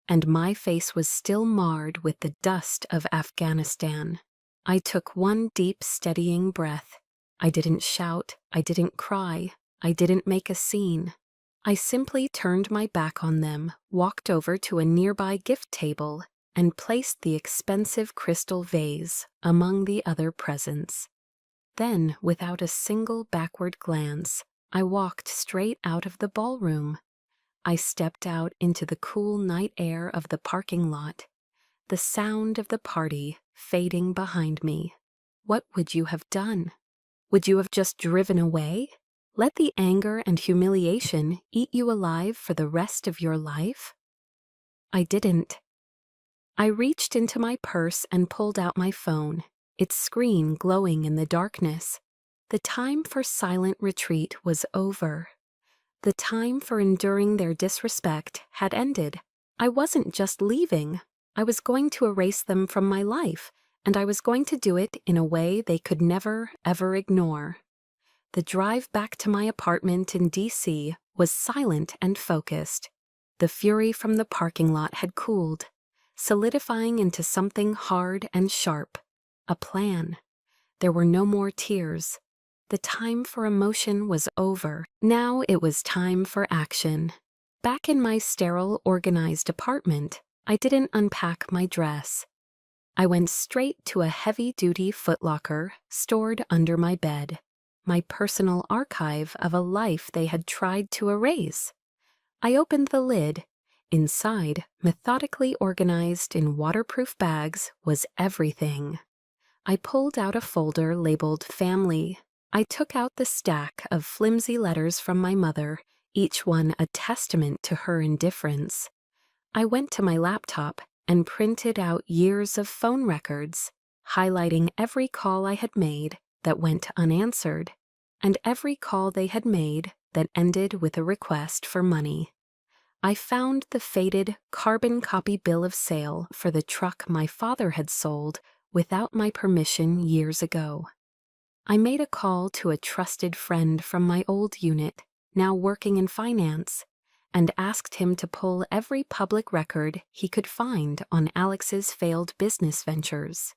And my face was still marred with the dust of Afghanistan. I took one deep, steadying breath. I didn't shout. I didn't cry. I didn't make a scene. I simply turned my back on them, walked over to a nearby gift table, and placed the expensive crystal vase among the other presents. Then, without a single backward glance, I walked straight out of the ballroom. I stepped out into the cool night air of the parking lot, the sound of the party fading behind me. What would you have done? Would you have just driven away? Let the anger and humiliation eat you alive for the rest of your life? I didn't. I reached into my purse and pulled out my phone, its screen glowing in the darkness. The time for silent retreat was over. The time for enduring their disrespect had ended. I wasn't just leaving. I was going to erase them from my life, and I was going to do it in a way they could never, ever ignore. The drive back to my apartment in D.C. was silent and focused. The fury from the parking lot had cooled, solidifying into something hard and sharp. A plan. There were no more tears. The time for emotion was over. Now it was time for action. Back in my sterile, organized apartment, I didn't unpack my dress. I went straight to a heavy-duty footlocker stored under my bed, my personal archive of a life they had tried to erase. I opened the lid. Inside, methodically organized in waterproof bags, was everything. I pulled out a folder labeled Family. I took out the stack of flimsy letters from my mother, each one a testament to her indifference. I went to my laptop and printed out years of phone records, highlighting every call I had made that went unanswered, and every call they had made that ended with a request for money. I found the faded carbon copy bill of sale for the truck my father had sold without my permission years ago. I made a call to a trusted friend from my old unit, now working in finance, and asked him to pull every public record he could find on Alex's failed business ventures.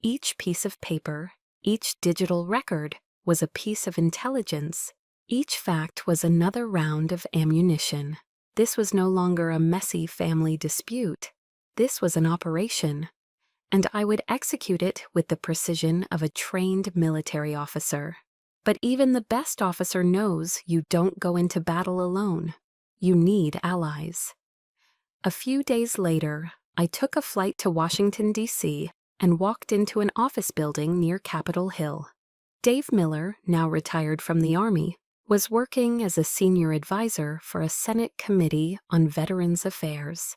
Each piece of paper, each digital record, was a piece of intelligence. Each fact was another round of ammunition. This was no longer a messy family dispute. This was an operation, and I would execute it with the precision of a trained military officer. But even the best officer knows you don't go into battle alone. You need allies. A few days later, I took a flight to Washington, D.C., and walked into an office building near Capitol Hill. Dave Miller, now retired from the Army, was working as a senior advisor for a Senate Committee on Veterans Affairs.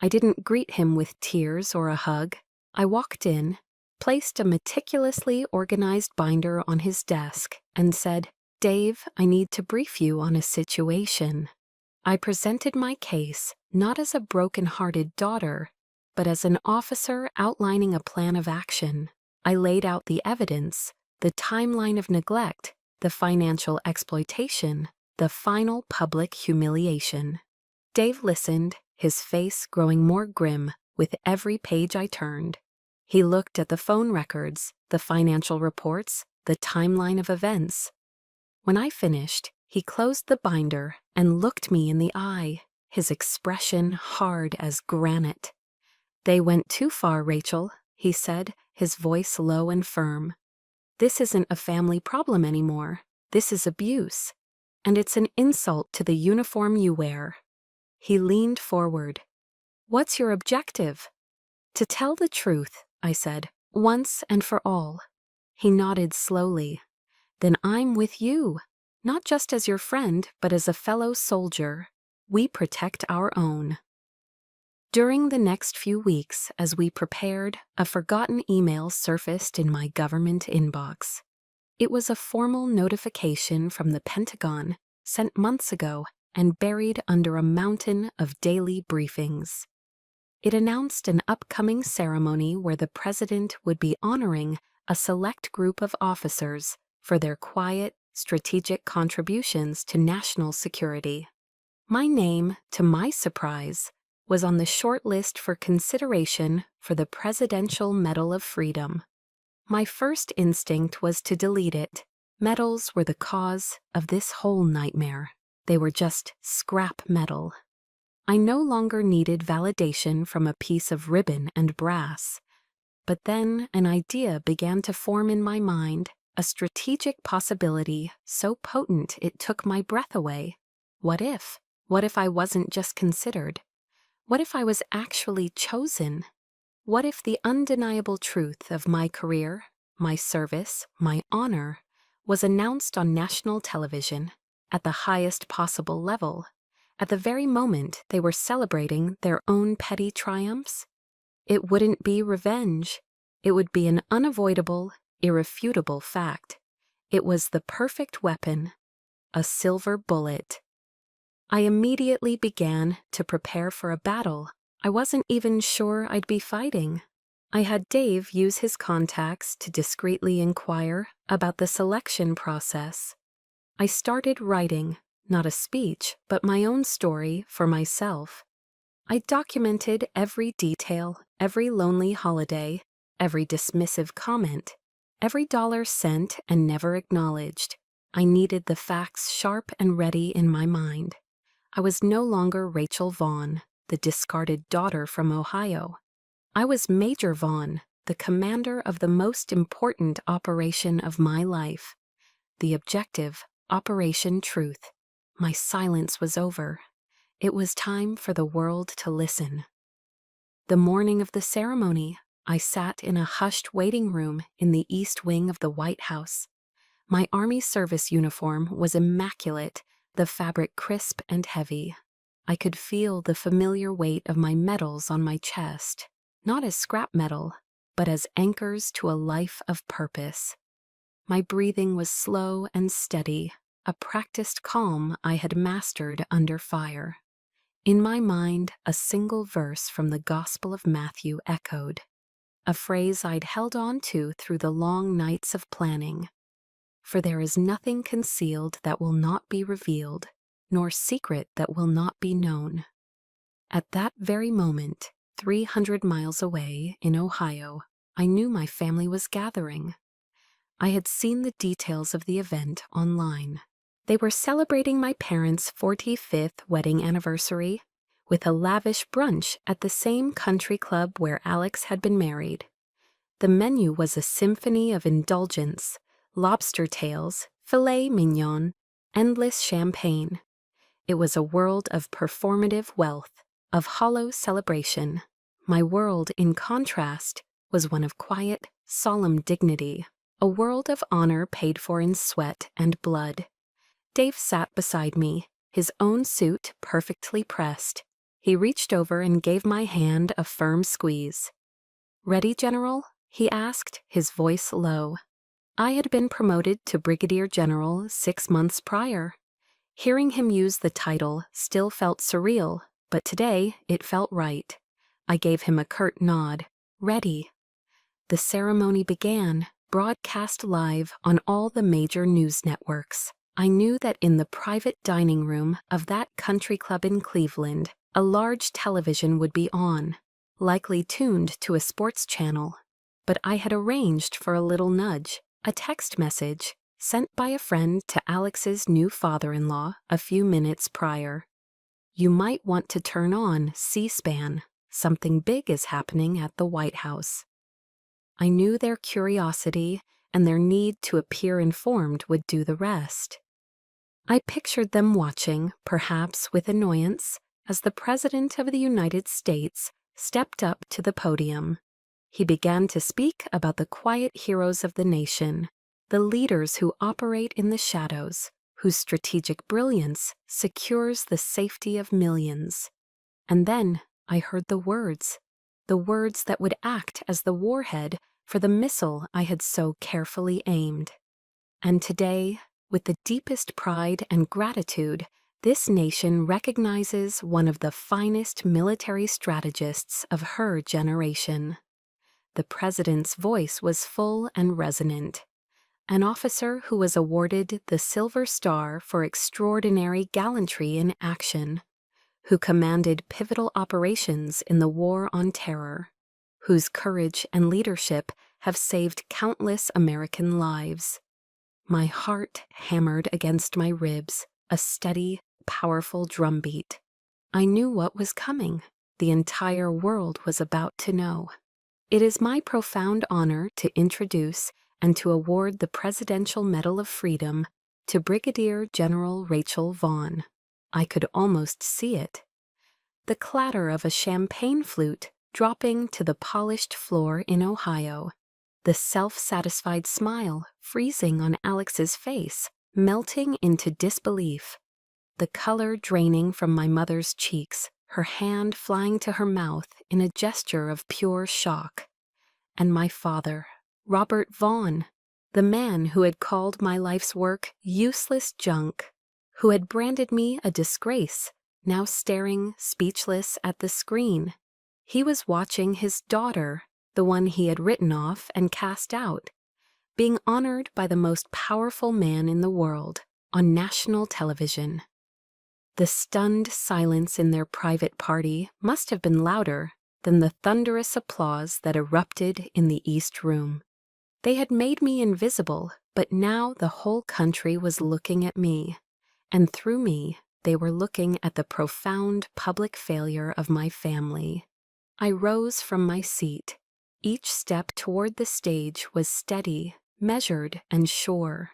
I didn't greet him with tears or a hug. I walked in, placed a meticulously organized binder on his desk, and said, "Dave, I need to brief you on a situation." I presented my case not as a broken-hearted daughter, but as an officer outlining a plan of action. I laid out the evidence, the timeline of neglect, the financial exploitation, the final public humiliation. Dave listened, his face growing more grim with every page I turned. He looked at the phone records, the financial reports, the timeline of events. When I finished, he closed the binder and looked me in the eye, his expression hard as granite. "They went too far, Rachel," he said, his voice low and firm. "This isn't a family problem anymore. This is abuse. And it's an insult to the uniform you wear." He leaned forward. "What's your objective?" "To tell the truth," I said, "once and for all." He nodded slowly. "Then I'm with you, not just as your friend, but as a fellow soldier. We protect our own." During the next few weeks, as we prepared, a forgotten email surfaced in my government inbox. It was a formal notification from the Pentagon, sent months ago and buried under a mountain of daily briefings. It announced an upcoming ceremony where the president would be honoring a select group of officers for their quiet, strategic contributions to national security. My name, to my surprise, was on the short list for consideration for the Presidential Medal of Freedom. My first instinct was to delete it. Medals were the cause of this whole nightmare. They were just scrap metal. I no longer needed validation from a piece of ribbon and brass. But then an idea began to form in my mind, a strategic possibility so potent it took my breath away. What if? What if I wasn't just considered? What if I was actually chosen? What if the undeniable truth of my career, my service, my honor, was announced on national television, at the highest possible level, at the very moment they were celebrating their own petty triumphs? It wouldn't be revenge. It would be an unavoidable, irrefutable fact. It was the perfect weapon, a silver bullet. I immediately began to prepare for a battle I wasn't even sure I'd be fighting. I had Dave use his contacts to discreetly inquire about the selection process. I started writing, not a speech, but my own story for myself. I documented every detail, every lonely holiday, every dismissive comment, every dollar sent and never acknowledged. I needed the facts sharp and ready in my mind. I was no longer Rachel Vaughn, the discarded daughter from Ohio. I was Major Vaughn, the commander of the most important operation of my life. The objective, Operation Truth. My silence was over. It was time for the world to listen. The morning of the ceremony, I sat in a hushed waiting room in the East Wing of the White House. My Army service uniform was immaculate, the fabric crisp and heavy. I could feel the familiar weight of my medals on my chest, not as scrap metal, but as anchors to a life of purpose. My breathing was slow and steady, a practiced calm I had mastered under fire. In my mind, a single verse from the Gospel of Matthew echoed, a phrase I'd held on to through the long nights of planning. For there is nothing concealed that will not be revealed, nor secret that will not be known. At that very moment, 300 miles away in Ohio, I knew my family was gathering. I had seen the details of the event online. They were celebrating my parents' 45th wedding anniversary with a lavish brunch at the same country club where Alex had been married. The menu was a symphony of indulgence, lobster tails, filet mignon, endless champagne. It was a world of performative wealth, of hollow celebration. My world, in contrast, was one of quiet, solemn dignity, a world of honor paid for in sweat and blood. Dave sat beside me, his own suit perfectly pressed. He reached over and gave my hand a firm squeeze. "Ready, General?" he asked, his voice low. I had been promoted to Brigadier General 6 months prior. Hearing him use the title still felt surreal, but today it felt right. I gave him a curt nod. "Ready." The ceremony began, broadcast live on all the major news networks. I knew that in the private dining room of that country club in Cleveland, a large television would be on, likely tuned to a sports channel. But I had arranged for a little nudge, a text message, sent by a friend to Alex's new father-in-law a few minutes prior. "You might want to turn on C-SPAN. Something big is happening at the White House." I knew their curiosity and their need to appear informed would do the rest. I pictured them watching, perhaps with annoyance, as the President of the United States stepped up to the podium. He began to speak about the quiet heroes of the nation, the leaders who operate in the shadows, whose strategic brilliance secures the safety of millions. And then I heard the words that would act as the warhead for the missile I had so carefully aimed. And today, with the deepest pride and gratitude, this nation recognizes one of the finest military strategists of her generation. The President's voice was full and resonant. An officer who was awarded the Silver Star for extraordinary gallantry in action, who commanded pivotal operations in the War on Terror, whose courage and leadership have saved countless American lives. My heart hammered against my ribs, a steady, powerful drumbeat. I knew what was coming. The entire world was about to know. It is my profound honor to introduce and to award the Presidential Medal of Freedom to Brigadier General Rachel Vaughn. I could almost see it. The clatter of a champagne flute dropping to the polished floor in Ohio, the self-satisfied smile freezing on Alex's face, melting into disbelief, the color draining from my mother's cheeks, her hand flying to her mouth in a gesture of pure shock. And my father, Robert Vaughn, the man who had called my life's work useless junk, who had branded me a disgrace, now staring speechless at the screen. He was watching his daughter, the one he had written off and cast out, being honored by the most powerful man in the world on national television. The stunned silence in their private party must have been louder than the thunderous applause that erupted in the East Room. They had made me invisible, but now the whole country was looking at me, and through me they were looking at the profound public failure of my family. I rose from my seat. Each step toward the stage was steady, measured, and sure.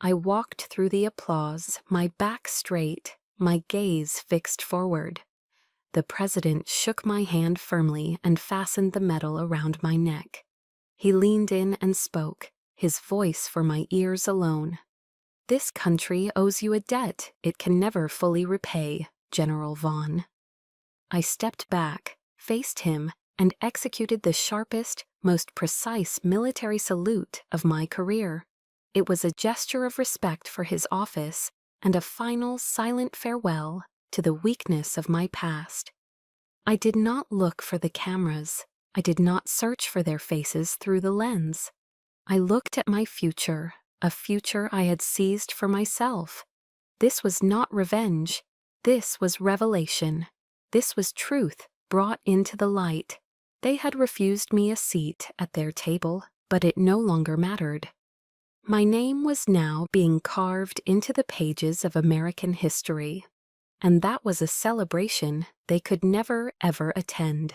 I walked through the applause, my back straight, my gaze fixed forward. The President shook my hand firmly and fastened the medal around my neck. He leaned in and spoke, his voice for my ears alone. "This country owes you a debt it can never fully repay, General Vaughn." I stepped back, faced him, and executed the sharpest, most precise military salute of my career. It was a gesture of respect for his office and a final silent farewell to the weakness of my past. I did not look for the cameras. I did not search for their faces through the lens. I looked at my future, a future I had seized for myself. This was not revenge. This was revelation. This was truth brought into the light. They had refused me a seat at their table, but it no longer mattered. My name was now being carved into the pages of American history, and that was a celebration they could never ever attend.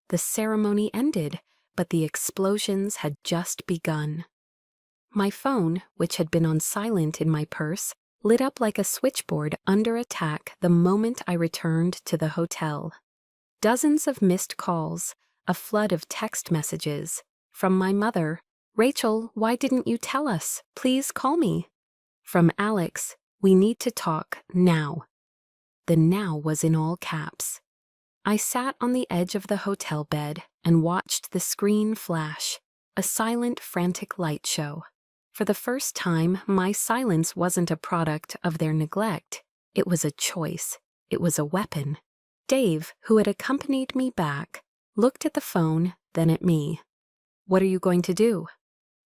The ceremony ended, but the explosions had just begun. My phone, which had been on silent in my purse, lit up like a switchboard under attack the moment I returned to the hotel. Dozens of missed calls, a flood of text messages. From my mother, "Rachel, why didn't you tell us? Please call me." From Alex, "We need to talk now." The now was in all caps. I sat on the edge of the hotel bed and watched the screen flash, a silent, frantic light show. For the first time, my silence wasn't a product of their neglect. It was a choice. It was a weapon. Dave, who had accompanied me back, looked at the phone, then at me. "What are you going to do?"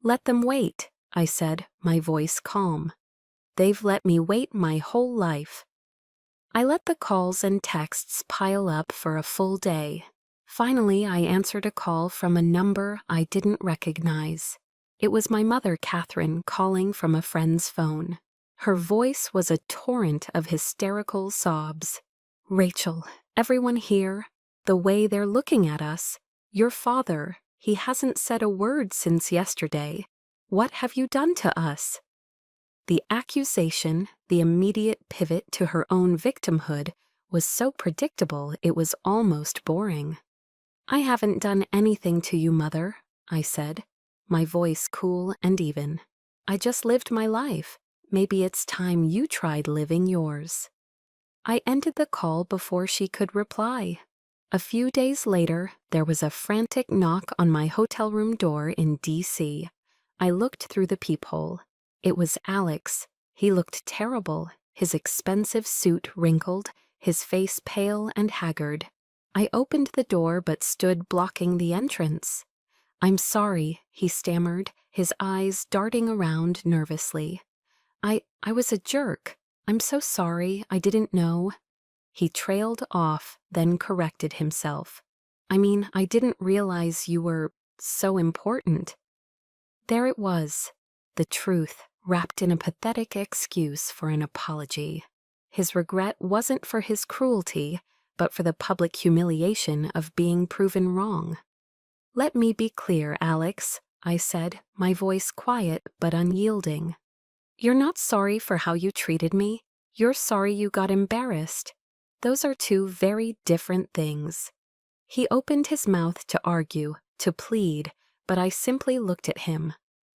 "Let them wait," I said, my voice calm. "They've let me wait my whole life." I let the calls and texts pile up for a full day. Finally, I answered a call from a number I didn't recognize. It was my mother, Catherine, calling from a friend's phone. Her voice was a torrent of hysterical sobs. "Rachel, everyone here, the way they're looking at us. Your father, he hasn't said a word since yesterday. What have you done to us?" The accusation, the immediate pivot to her own victimhood, was so predictable it was almost boring. "I haven't done anything to you, Mother," I said, my voice cool and even. "I just lived my life. Maybe it's time you tried living yours." I ended the call before she could reply. A few days later, there was a frantic knock on my hotel room door in D.C. I looked through the peephole. It was Alex. He looked terrible, his expensive suit wrinkled, his face pale and haggard. I opened the door but stood blocking the entrance. "I'm sorry," he stammered, his eyes darting around nervously. I was a jerk. I'm so sorry, I didn't know." He trailed off, then corrected himself. I didn't realize you were so important." There it was, the truth, wrapped in a pathetic excuse for an apology. His regret wasn't for his cruelty, but for the public humiliation of being proven wrong. "Let me be clear, Alex," I said, my voice quiet but unyielding. "You're not sorry for how you treated me. You're sorry you got embarrassed. Those are two very different things." He opened his mouth to argue, to plead, but I simply looked at him.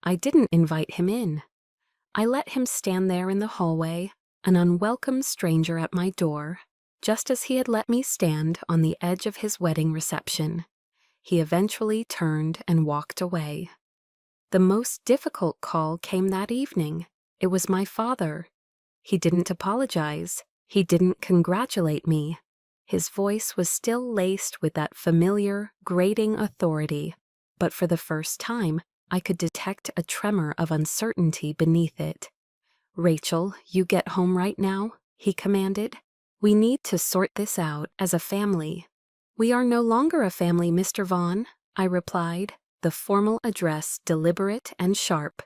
I didn't invite him in. I let him stand there in the hallway, an unwelcome stranger at my door, just as he had let me stand on the edge of his wedding reception. He eventually turned and walked away. The most difficult call came that evening. It was my father. He didn't apologize. He didn't congratulate me. His voice was still laced with that familiar, grating authority, but for the first time, I could detect a tremor of uncertainty beneath it. "Rachel, you get home right now," he commanded. "We need to sort this out as a family." "We are no longer a family, Mr. Vaughn," I replied, the formal address deliberate and sharp.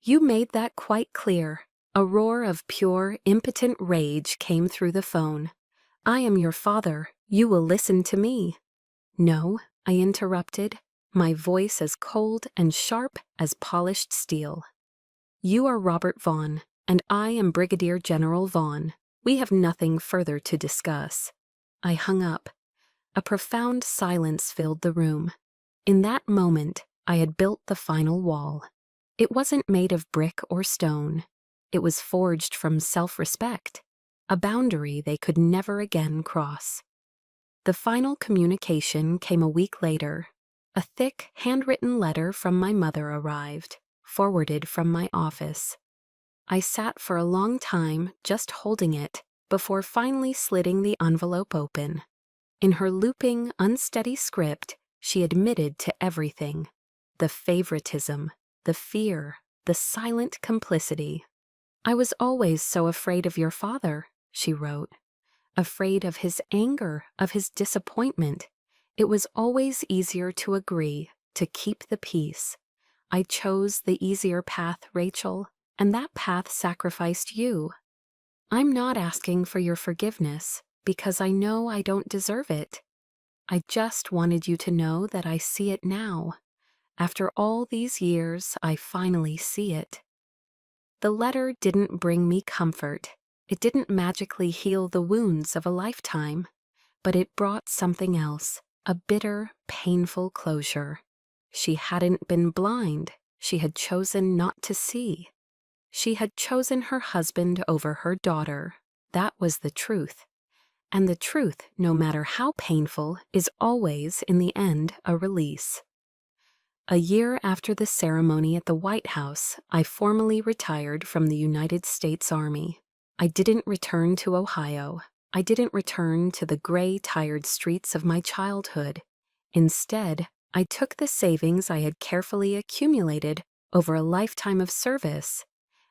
"You made that quite clear." A roar of pure, impotent rage came through the phone. "I am your father. You will listen to me." "No," I interrupted, my voice as cold and sharp as polished steel. "You are Robert Vaughn, and I am Brigadier General Vaughn. We have nothing further to discuss." I hung up. A profound silence filled the room. In that moment, I had built the final wall. It wasn't made of brick or stone. It was forged from self-respect, a boundary they could never again cross. The final communication came a week later. A thick, handwritten letter from my mother arrived, forwarded from my office. I sat for a long time just holding it before finally slitting the envelope open. In her looping, unsteady script, she admitted to everything: the favoritism, the fear, the silent complicity. I was always so afraid of your father, she wrote. Afraid of his anger, of his disappointment. It was always easier to agree, to keep the peace. I chose the easier path, Rachel, and that path sacrificed you. I'm not asking for your forgiveness, because I know I don't deserve it. I just wanted you to know that I see it now. After all these years, I finally see it. The letter didn't bring me comfort. It didn't magically heal the wounds of a lifetime, but it brought something else, a bitter, painful closure. She hadn't been blind. She had chosen not to see. She had chosen her husband over her daughter. That was the truth. And the truth, no matter how painful, is always, in the end, a release. A year after the ceremony at the White House, I formally retired from the United States Army. I didn't return to Ohio. I didn't return to the gray, tired streets of my childhood. Instead, I took the savings I had carefully accumulated over a lifetime of service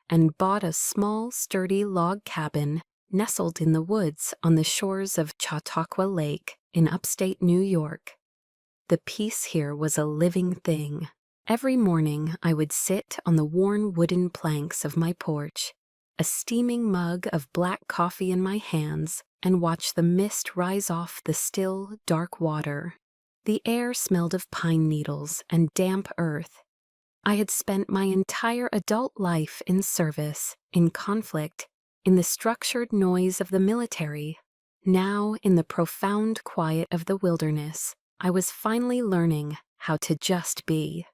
and bought a small, sturdy log cabin nestled in the woods on the shores of Chautauqua Lake in upstate New York. The peace here was a living thing. Every morning I would sit on the worn wooden planks of my porch, a steaming mug of black coffee in my hands, and watch the mist rise off the still, dark water. The air smelled of pine needles and damp earth. I had spent my entire adult life in service, in conflict, in the structured noise of the military. Now, in the profound quiet of the wilderness, I was finally learning how to just be.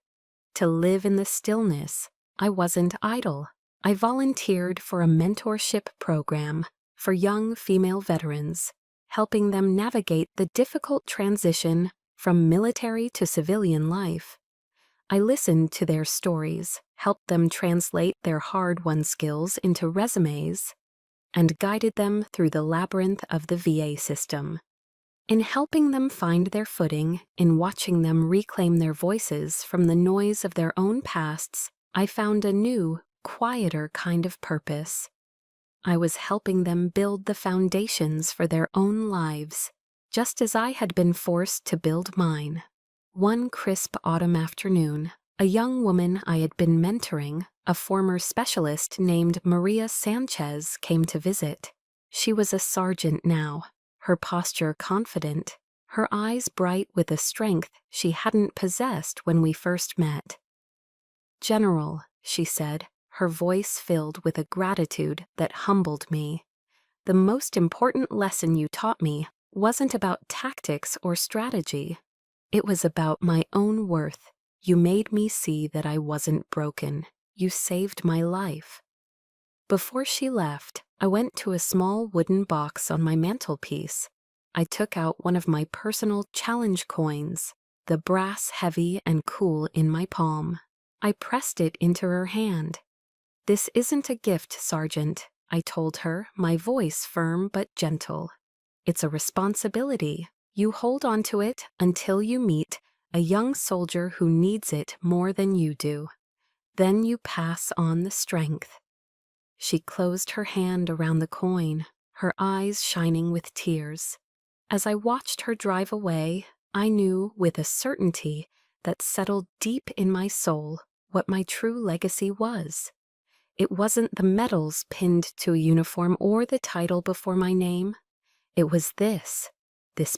To live in the stillness. I wasn't idle. I volunteered for a mentorship program for young female veterans, helping them navigate the difficult transition from military to civilian life. I listened to their stories, helped them translate their hard-won skills into resumes, and guided them through the labyrinth of the VA system. In helping them find their footing, in watching them reclaim their voices from the noise of their own pasts, I found a new, quieter kind of purpose. I was helping them build the foundations for their own lives, just as I had been forced to build mine. One crisp autumn afternoon, a young woman I had been mentoring, a former specialist named Maria Sanchez, came to visit. She was a sergeant now, her posture confident, her eyes bright with a strength she hadn't possessed when we first met. "General," she said, her voice filled with a gratitude that humbled me. "The most important lesson you taught me wasn't about tactics or strategy. It was about my own worth. You made me see that I wasn't broken. You saved my life." Before she left, I went to a small wooden box on my mantelpiece. I took out one of my personal challenge coins, the brass heavy and cool in my palm. I pressed it into her hand. "This isn't a gift, Sergeant," I told her, my voice firm but gentle. "It's a responsibility. You hold on to it until you meet a young soldier who needs it more than you do. Then you pass on the strength." She closed her hand around the coin, her eyes shining with tears. As I watched her drive away, I knew with a certainty that settled deep in my soul what my true legacy was. It wasn't the medals pinned to a uniform or the title before my name. It was this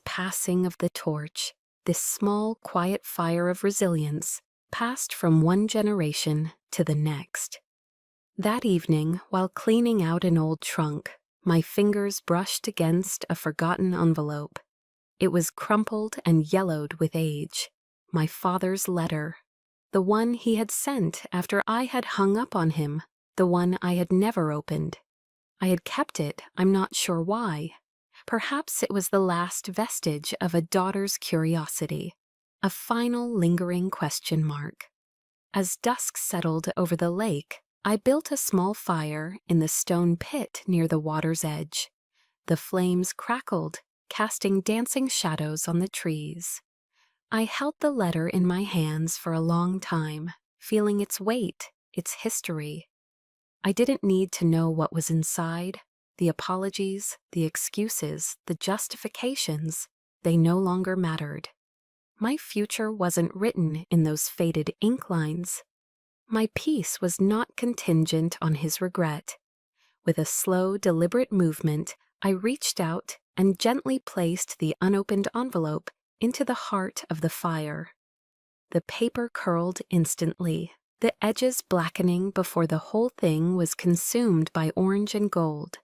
passing of the torch, this small, quiet fire of resilience, passed from one generation to the next. That evening, while cleaning out an old trunk, my fingers brushed against a forgotten envelope. It was crumpled and yellowed with age. My father's letter. The one he had sent after I had hung up on him, the one I had never opened. I had kept it, I'm not sure why. Perhaps it was the last vestige of a daughter's curiosity, a final lingering question mark. As dusk settled over the lake, I built a small fire in the stone pit near the water's edge. The flames crackled, casting dancing shadows on the trees. I held the letter in my hands for a long time, feeling its weight, its history. I didn't need to know what was inside. The apologies, the excuses, the justifications, they no longer mattered. My future wasn't written in those faded ink lines. My peace was not contingent on his regret. With a slow, deliberate movement, I reached out and gently placed the unopened envelope into the heart of the fire. The paper curled instantly, the edges blackening before the whole thing was consumed by orange and gold.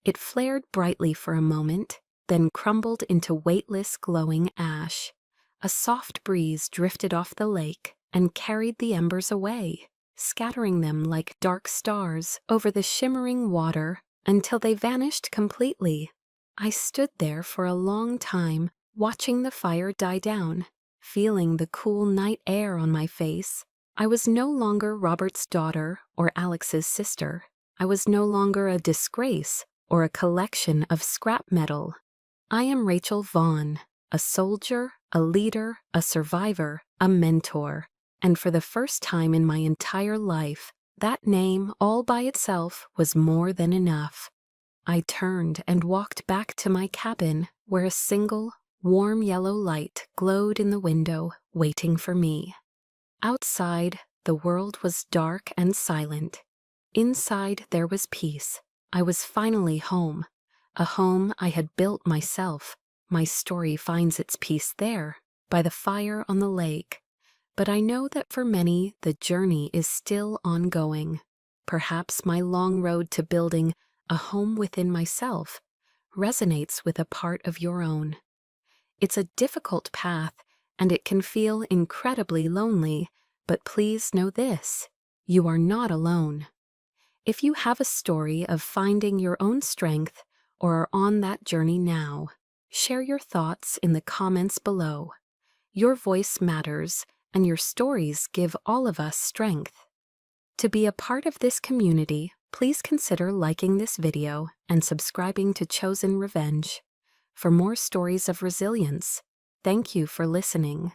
It flared brightly for a moment, then crumbled into weightless, glowing ash. A soft breeze drifted off the lake and carried the embers away, scattering them like dark stars over the shimmering water until they vanished completely. I stood there for a long time, watching the fire die down, feeling the cool night air on my face. I was no longer Robert's daughter or Alex's sister. I was no longer a disgrace or a collection of scrap metal. I am Rachel Vaughn, a soldier, a leader, a survivor, a mentor. And for the first time in my entire life, that name all by itself was more than enough. I turned and walked back to my cabin, where a single, warm yellow light glowed in the window, waiting for me. Outside, the world was dark and silent. Inside, there was peace. I was finally home, a home I had built myself. My story finds its peace there, by the fire on the lake. But I know that for many, the journey is still ongoing. Perhaps my long road to building a home within myself resonates with a part of your own. It's a difficult path, and it can feel incredibly lonely, but please know this: you are not alone. If you have a story of finding your own strength or are on that journey now, share your thoughts in the comments below. Your voice matters, and your stories give all of us strength. To be a part of this community, please consider liking this video and subscribing to Chosen Revenge. For more stories of resilience, thank you for listening.